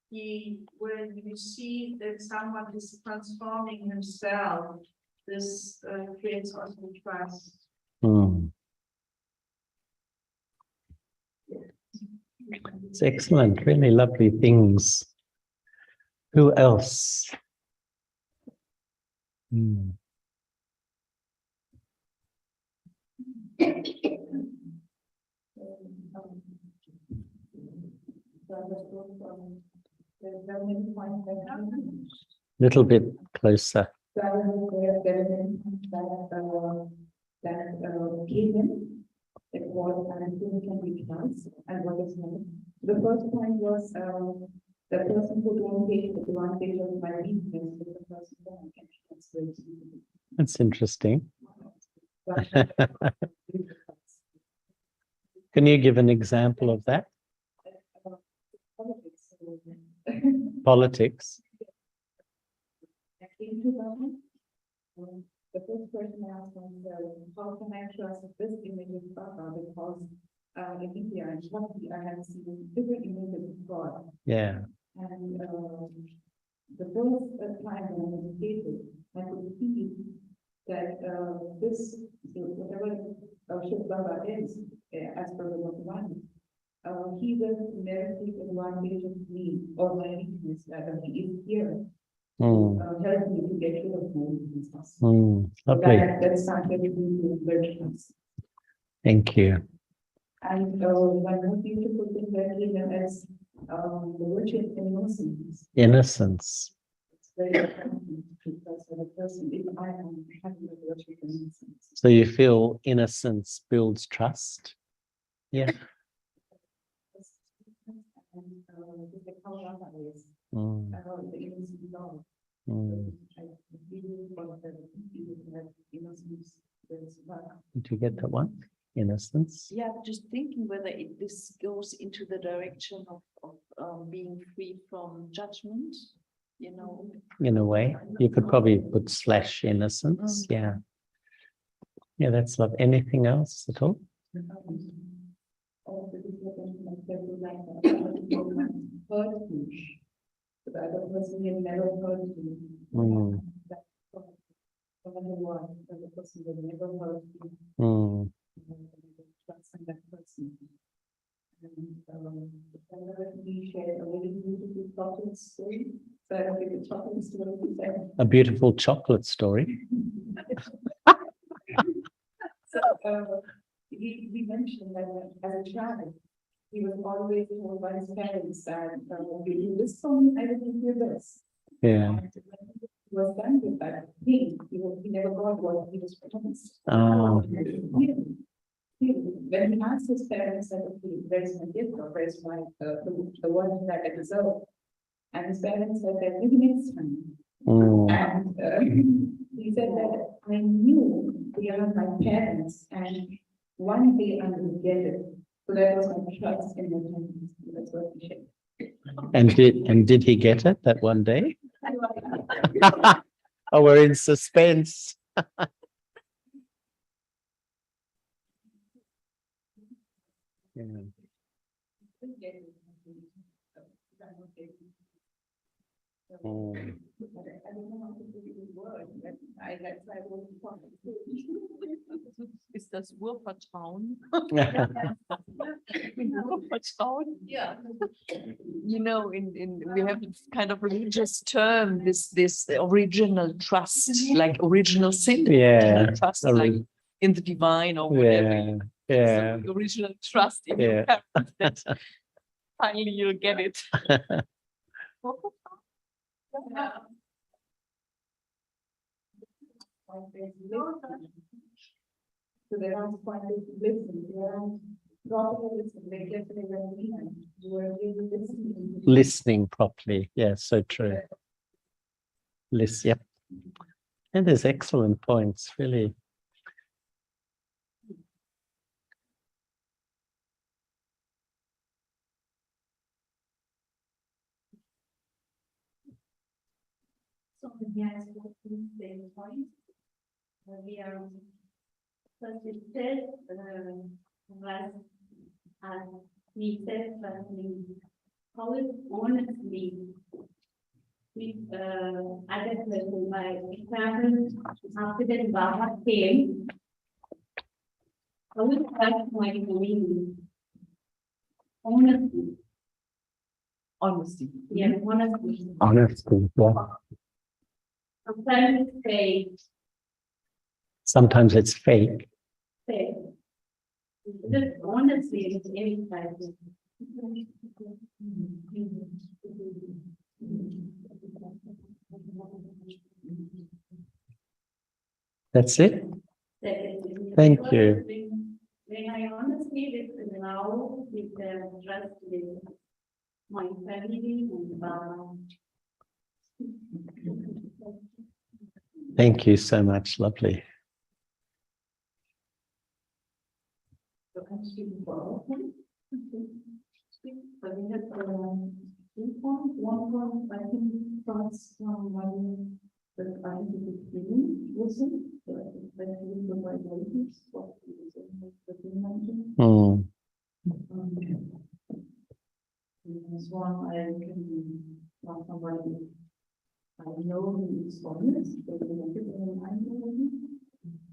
when you see that someone is transforming himself, this creates also trust. Hmm. It's excellent, really lovely things. Who else? Hmm. Little bit closer. It was and who can be trust and what is not. The first point was the person who don't take advantage of my weakness is the person that I can trust. That's interesting. Can you give an example of that? Politics. The first person asked myself, how can I trust this image of Baba? Because in India and Shakti, I have seen different images of God. Yeah. And the first time when I meditated, I could see that this, whatever Shiv Baba is, as per the Bhagavan, he will never take advantage of me or my weakness, that he is here. Help me to get rid of my weaknesses. Lovely. That's something we do very trust. Thank you. And one more beautiful thing that he has the virtue of innocence. Innocence. It's very important because for the person, if I am having the virtue of innocence. So you feel innocence builds trust? Yeah. And the Kaurava is the innocent love. Did you get that one? Innocence? Yeah, just thinking whether this goes into the direction of being free from judgment, you know. In a way, you could probably put / innocence. Yeah. Yeah, that's love. Anything else at all? The other person will never hurt you. The person will never hurt you. Trust in that person. And we shared a really beautiful chocolate story. So I don't think the chocolate story is there. A beautiful chocolate story. So he mentioned that as a child, he was always told by his parents that if you do this for me, I will give you this. Yeah. And when he was done with that thing, he never got what he was promised. When he asked his parents that, okay, where's my gift or where's my the one that I deserve? And his parents said that maybe next time. And he said that I knew they are my parents and one day I will get it. So that was my trust in the parents. That's what he shared. And did he get it that one day? Oh, we're in suspense. Yeah. I don't know how to put it in words, but I won't talk. Ist das Urvertrauen? Urvertrauen? Yeah. You know, we have this kind of religious term, this original trust, like original sin. Yeah. Trust, like in the divine or whatever. Yeah. So original trust in your parents that finally you'll get it. Yeah. So they don't find it listen, they don't properly listen, they get it when you are really listening. Listening properly. Yeah, so true. Listen, yep. And there's excellent points, really. So yes, the point. We are consistent as we said, but we how is honestly with other person? My example, after that Baba came, how is that my meaning? Honestly. Honesty. Yeah, honestly. Honesty, yeah. Sometimes it's fake. Sometimes it's fake. Fake. Just honestly, it's any type of. That's it? Thank you. When I honestly with now with the trust with my family and Thank you so much. Lovely. But we have 3 points, 1 point, I think, starts from one that I think is beginning, listen, that we provide wages, what you mentioned. This one I can talk about. I know he is honest, but I don't know.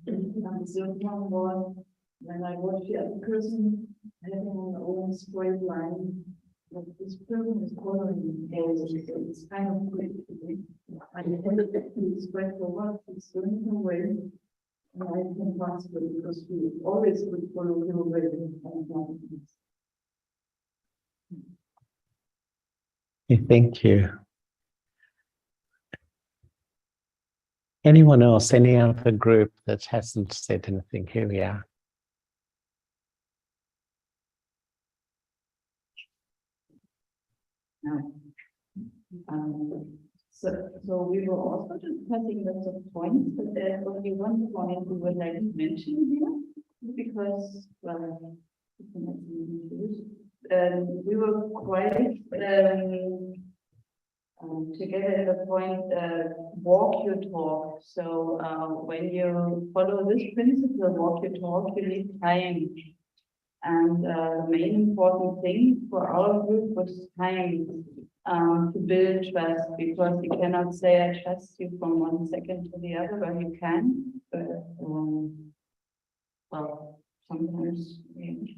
And the third one was when I watched the other person having an own straight line, but this person is following the so it's kind of quick. I intended that he is straight forward, he's going away, and I can pass it because we always would follow him away. Thank you. Anyone else, any other group that hasn't said anything? Here we are. So we were also discussing lots of points, but there's only one point we would like to mention here, because, well, we were quite together at the point, walk your talk. So when you follow this principle, walk your talk, you need time. And the main important thing for our group was time to build trust, because you cannot say I trust you from one second to the other, but you can. But well, sometimes it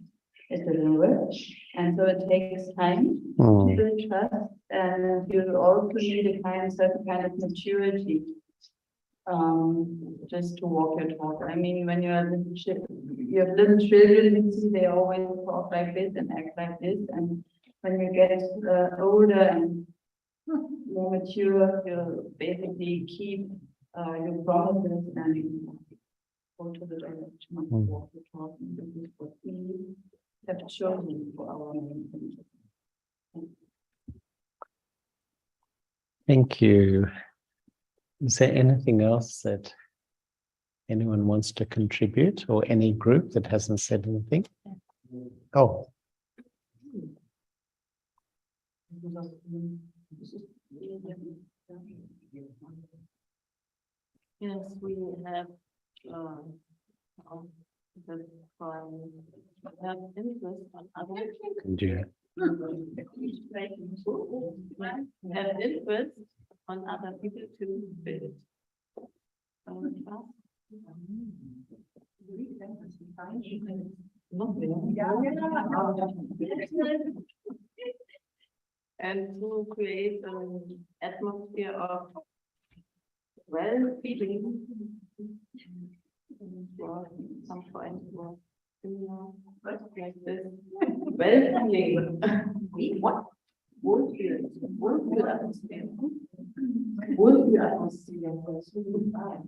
doesn't work, and so it takes time to build trust, and you also need a certain kind of maturity just to walk your talk. I mean, when you have little children, you see they always talk like this and act like this, and when you get older and more mature, you basically keep your promises and you go to the direction of walk your talk. And this is what we have chosen for our main thing. Thank you. Is there anything else that anyone wants to contribute, or any group that hasn't said anything? Oh. Yes, we have have interest on other have interest on other people to build. And to create an atmosphere of well-feeling. For some point, like this. Well-feeling. What? Wohlfühlen. Wohlfühlatmosphäre. Wohlfühlatmosphäre.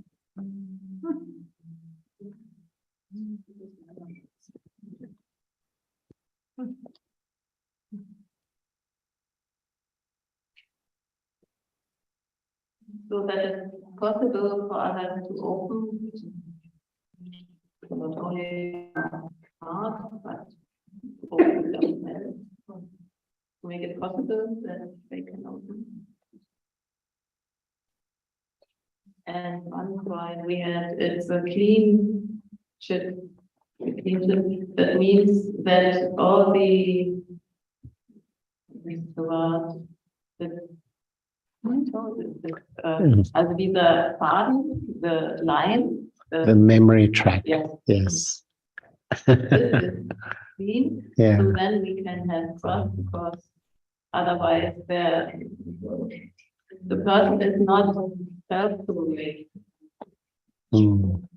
So that it's possible for others to open not only heart, but open themselves to make it possible that they can open. And one point we had, it's a clean ship. That means that all the ist the word, also dieser Faden, the line, The memory track. yes, Yes. clean, Yeah. so then we can have trust, because otherwise the person is not self-aware. Mm.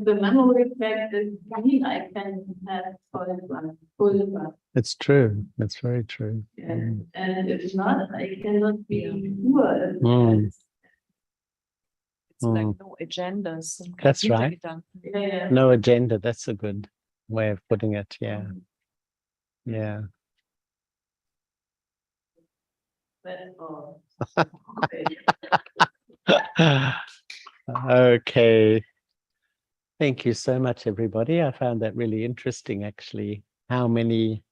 The memory fact is clean, I can have full. It's true. It's very true. And if not, I cannot be sure. Mm. It's like no agendas. That's right. Yeah. No agenda. That's a good way of putting it. Yeah. Yeah. That's all. Okay. Thank you so much, everybody. I found that really interesting, actually, how many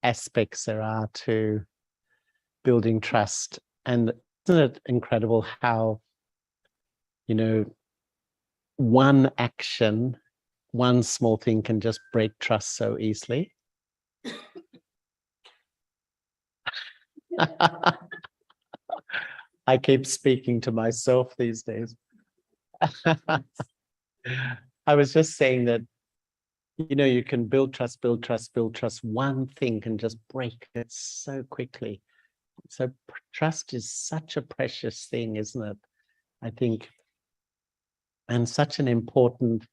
aspects there are to building trust. And isn't it incredible how, you know, one action, one small thing can just break trust so easily? I keep speaking to myself these days. I was just saying that, you know, you can build trust, build trust, build trust. One thing can just break it so quickly. So trust is such a precious thing, isn't it? I think, and such an important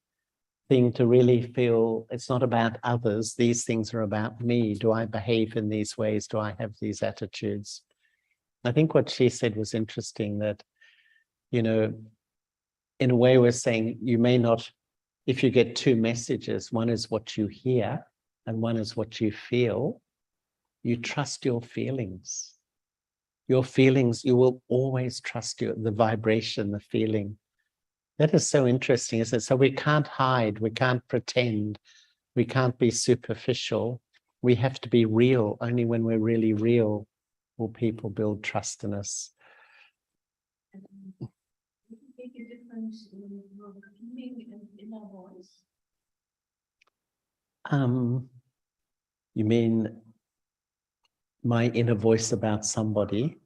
thing to really feel it's not about others. These things are about me. Do I behave in these ways? Do I have these attitudes? I think what she said was interesting, that, you know, in a way we're saying you may not, if you get two messages, one is what you hear and one is what you feel, you trust your feelings. Your feelings, you will always trust the vibration, the feeling. That is so interesting, isn't it? So we can't hide, we can't pretend, we can't be superficial. We have to be real. Only when we're really real will people build trust in us. Make a difference in your feeling and inner voice. You mean my inner voice about somebody?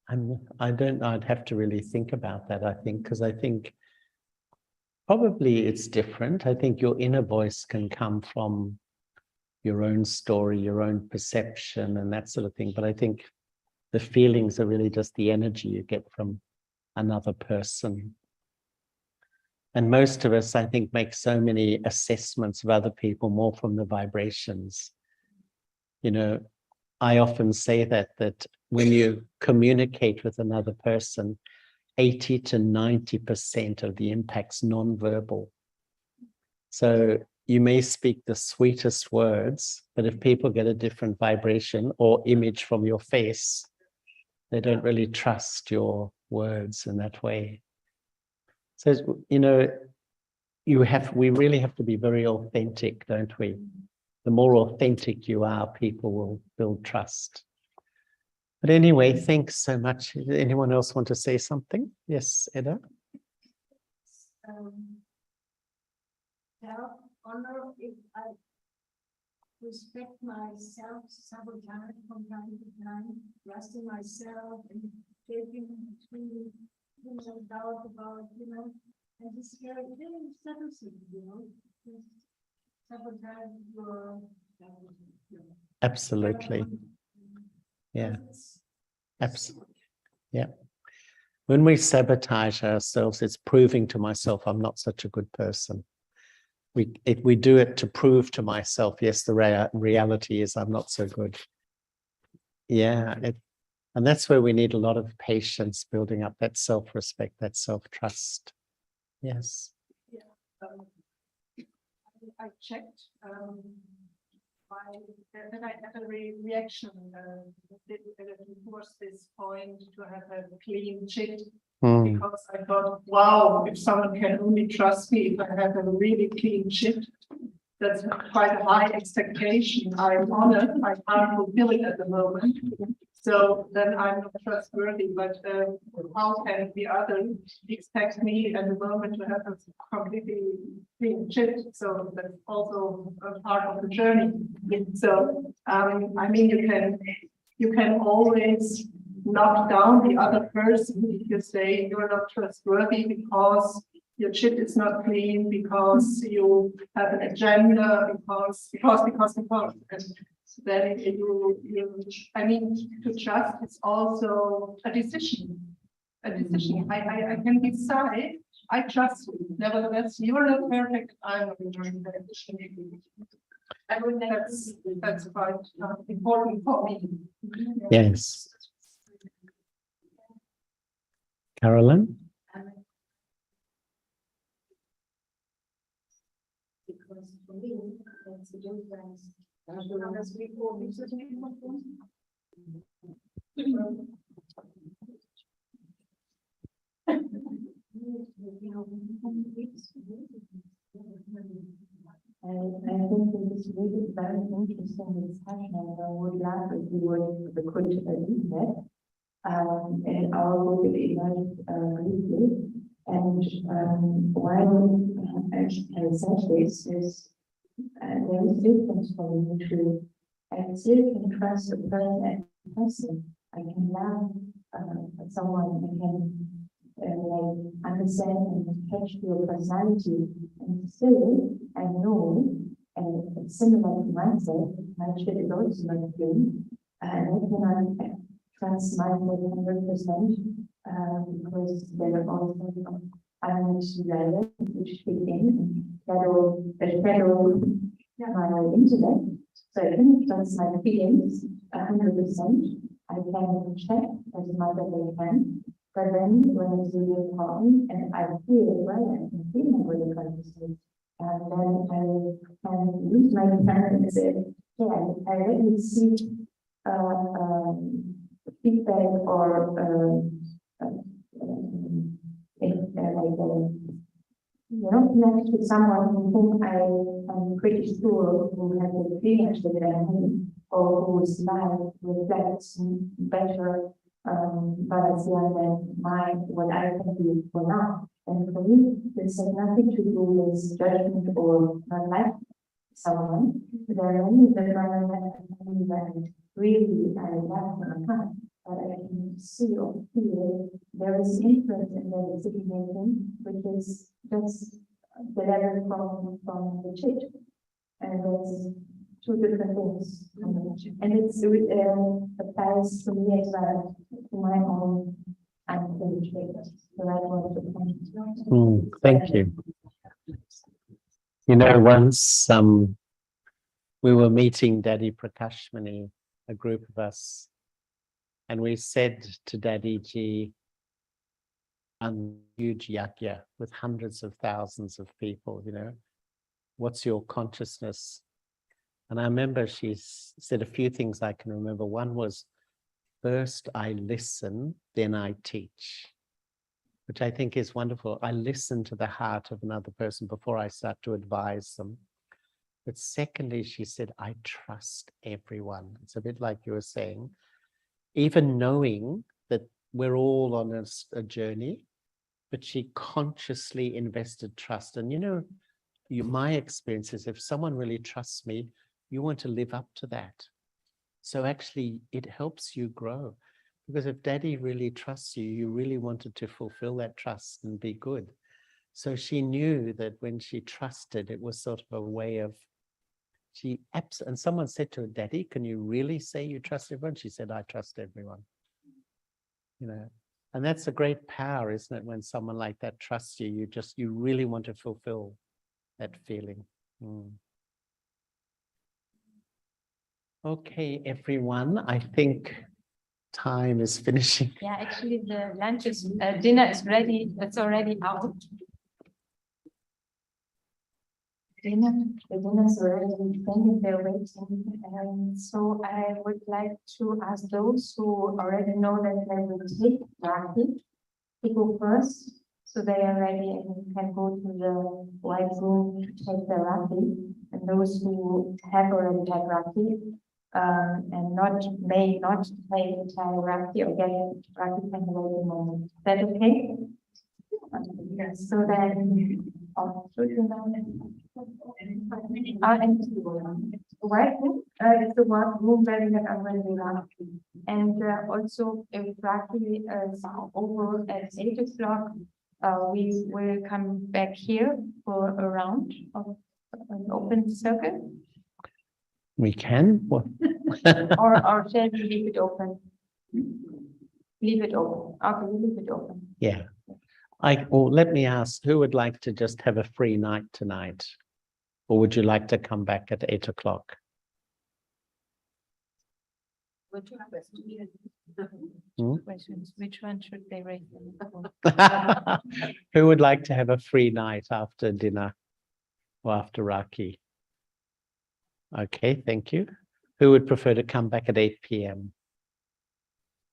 I don't know. I'd have to really think about that, I think, because I think probably it's different. I think your inner voice can come from your own story, your own perception and that sort of thing. But I think the feelings are really just the energy you get from another person. And most of us, I think, make so many assessments of other people more from the vibrations. You know, I often say that when you communicate with another person, 80 to 90% of the impact's non-verbal. So you may speak the sweetest words, but if people get a different vibration or image from your face, they don't really trust your words in that way. So, you know, we really have to be very authentic, don't we? The more authentic you are, people will build trust. But anyway, thanks so much. Anyone else want to say something? Yes, Edda? Self-honor, if I respect myself, sabotage from time to time, trusting myself and taking things I doubt about, you know, and it's very seductive, you know, just sabotage your. Absolutely. Yeah. Absolutely. Yeah. When we sabotage ourselves, it's proving to myself I'm not such a good person. We do it to prove to myself, yes, the reality is I'm not so good. Yeah, and that's where we need a lot of patience, building up that self-respect, that self-trust. Yes. Yeah. I checked. Then I had a reaction towards this point to have a clean chit, because I thought, wow, if someone can only trust me if I have a really clean chit, that's quite a high expectation. I want it, I can't fulfill it at the moment. So then I'm not trustworthy, but how can the other expect me at the moment to have a completely clean shit? So that's also a part of the journey. So I mean, you can always knock down the other person if you say you're not trustworthy because your shit is not clean, because you have an agenda, because. And then I mean, to trust is also a decision. I can decide, I trust you. Nevertheless, you're not perfect, I'm not perfect. I would think that's quite important for me. Yes. Carolyn? Because for me, it's a difference. As we call it, I think this is really very interesting discussion, and I would love if you could lead that. And our book emerged briefly. And while I said this, is there is difference for me to, I still can trust a person. I can love someone, I can like understand and catch your personality, and still I know, and it's similar to myself, my shit is also not clean, and I cannot trust myself 100%, because there are also unnatural which fit in, that shadow my intellect, so I can trust my feelings 100%. I can check as much as I can, but then when it's really important and I feel it well, I can feel my way consciously, and then I can use my defense and say, yeah, I really see feedback or connect with someone whom I'm pretty sure who has a feeling that I have, or whose life reflects better Balancia than what I can do for now. And for me, this has nothing to do with judgment or not like someone. There are many that really I love and I can't, but I can see or feel there is influence in their decision making, which is just the level from the church. And there's two different things. And it's applies to me as well, to my own unfinished papers. So I wanted to thank you. You know, once we were meeting Daddy Prakashmani, a group of us, and we said to Daddy Ji, a huge yajna with hundreds of thousands of people, you know, what's your consciousness? And I remember she said a few things I can remember. One was, first I listen, then I teach, which I think is wonderful. I listen to the heart of another person before I start to advise them. But secondly, she said, I trust everyone. It's a bit like you were saying, even knowing that we're all on a journey, but she consciously invested trust. And you know, my experience is if someone really trusts me, you want to live up to that. So actually it helps you grow, because if Daddy really trusts you, you really wanted to fulfill that trust and be good. So she knew that when she trusted, it was sort of a way of, and someone said to her, Daddy, can you really say you trust everyone? She said, I trust everyone. You know, and that's a great power, isn't it? When someone like that trusts you, you really want to fulfill that feeling. Okay, everyone, I think time is finishing. Yeah, actually the lunch is, dinner is ready, it's already out. The dinner is already standing there waiting. And so I would like to ask those who already know that they will take Raki to go first. So they are ready and can go to the white room to take the Raki. and those who have already had Rakhi and may not take Rakhi or get Rakhi can wait a moment. Is that okay? Yes. So then, it's the work room where we have already Rakhi. And also, if Rakhi is over at 8 o'clock, we will come back here for a round of an open circle. We can. What? or shall we leave it open? Leave it open. Okay, we leave it open. Yeah. Or let me ask, who would like to just have a free night tonight? Or would you like to come back at 8 o'clock? Questions. Which one should they raise? Who would like to have a free night after dinner or after Rakhi? Okay, thank you. Who would prefer to come back at 8 p.m.?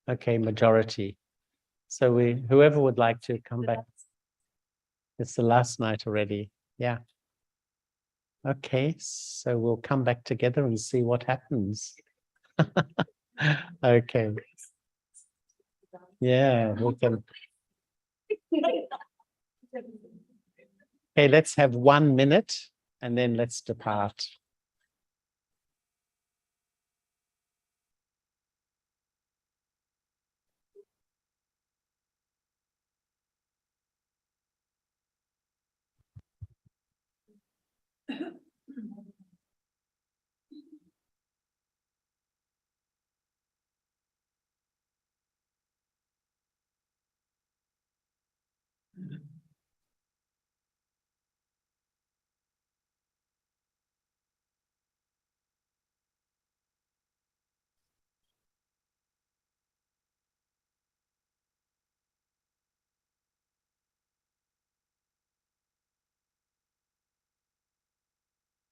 Okay, majority. So whoever would like to come back. It's the last night already. Yeah. Okay, so we'll come back together and see what happens. Okay. Yeah, we can. Okay, let's have 1 minute and then let's depart.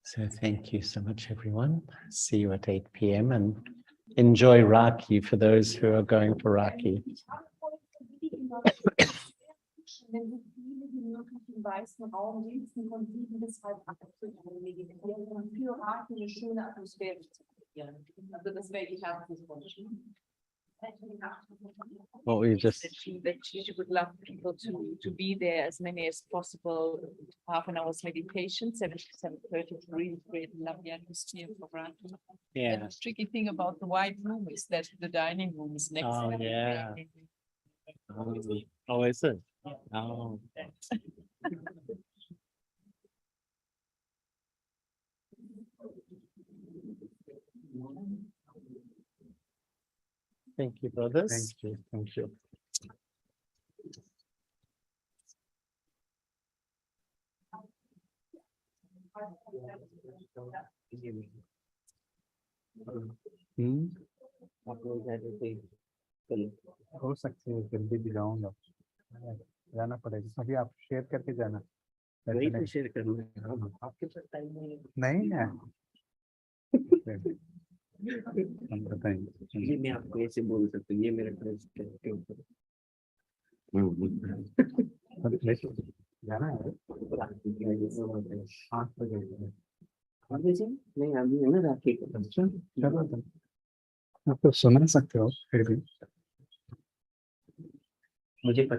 So thank you so much, everyone. See you at 8 p.m. and enjoy Rakhi for those who are going for Rakhi. Im weißen Raum sitzen von 7 bis halb 8 und für Rakhi eine schöne Atmosphäre zu kreieren. Also das wäre ihr Herzenswunsch. What we just That she would love people to be there, as many as possible. Half an hour's meditation, 7 to 7:30 to really create a lovely atmosphere for Rakhi. Yeah. And the tricky thing about the white room is that the dining room is next. Oh, to it. yeah. Oh, is it? Oh. Thank you, brothers. Thank you. Thank you. हो सकते हैं जल्दी भी जाऊंगा जाना पड़ेगा अभी आप शेयर करके जाना वही शेयर करना आपके पास टाइम नहीं है हम बताएंगे जी मैं आपको ऐसे बोल सकता हूँ ये मेरा ट्रस्ट के ऊपर जाना है 8 बजे नहीं अभी है ना राखी को चलो आप तो सुना सकते हो फिर भी मुझे पता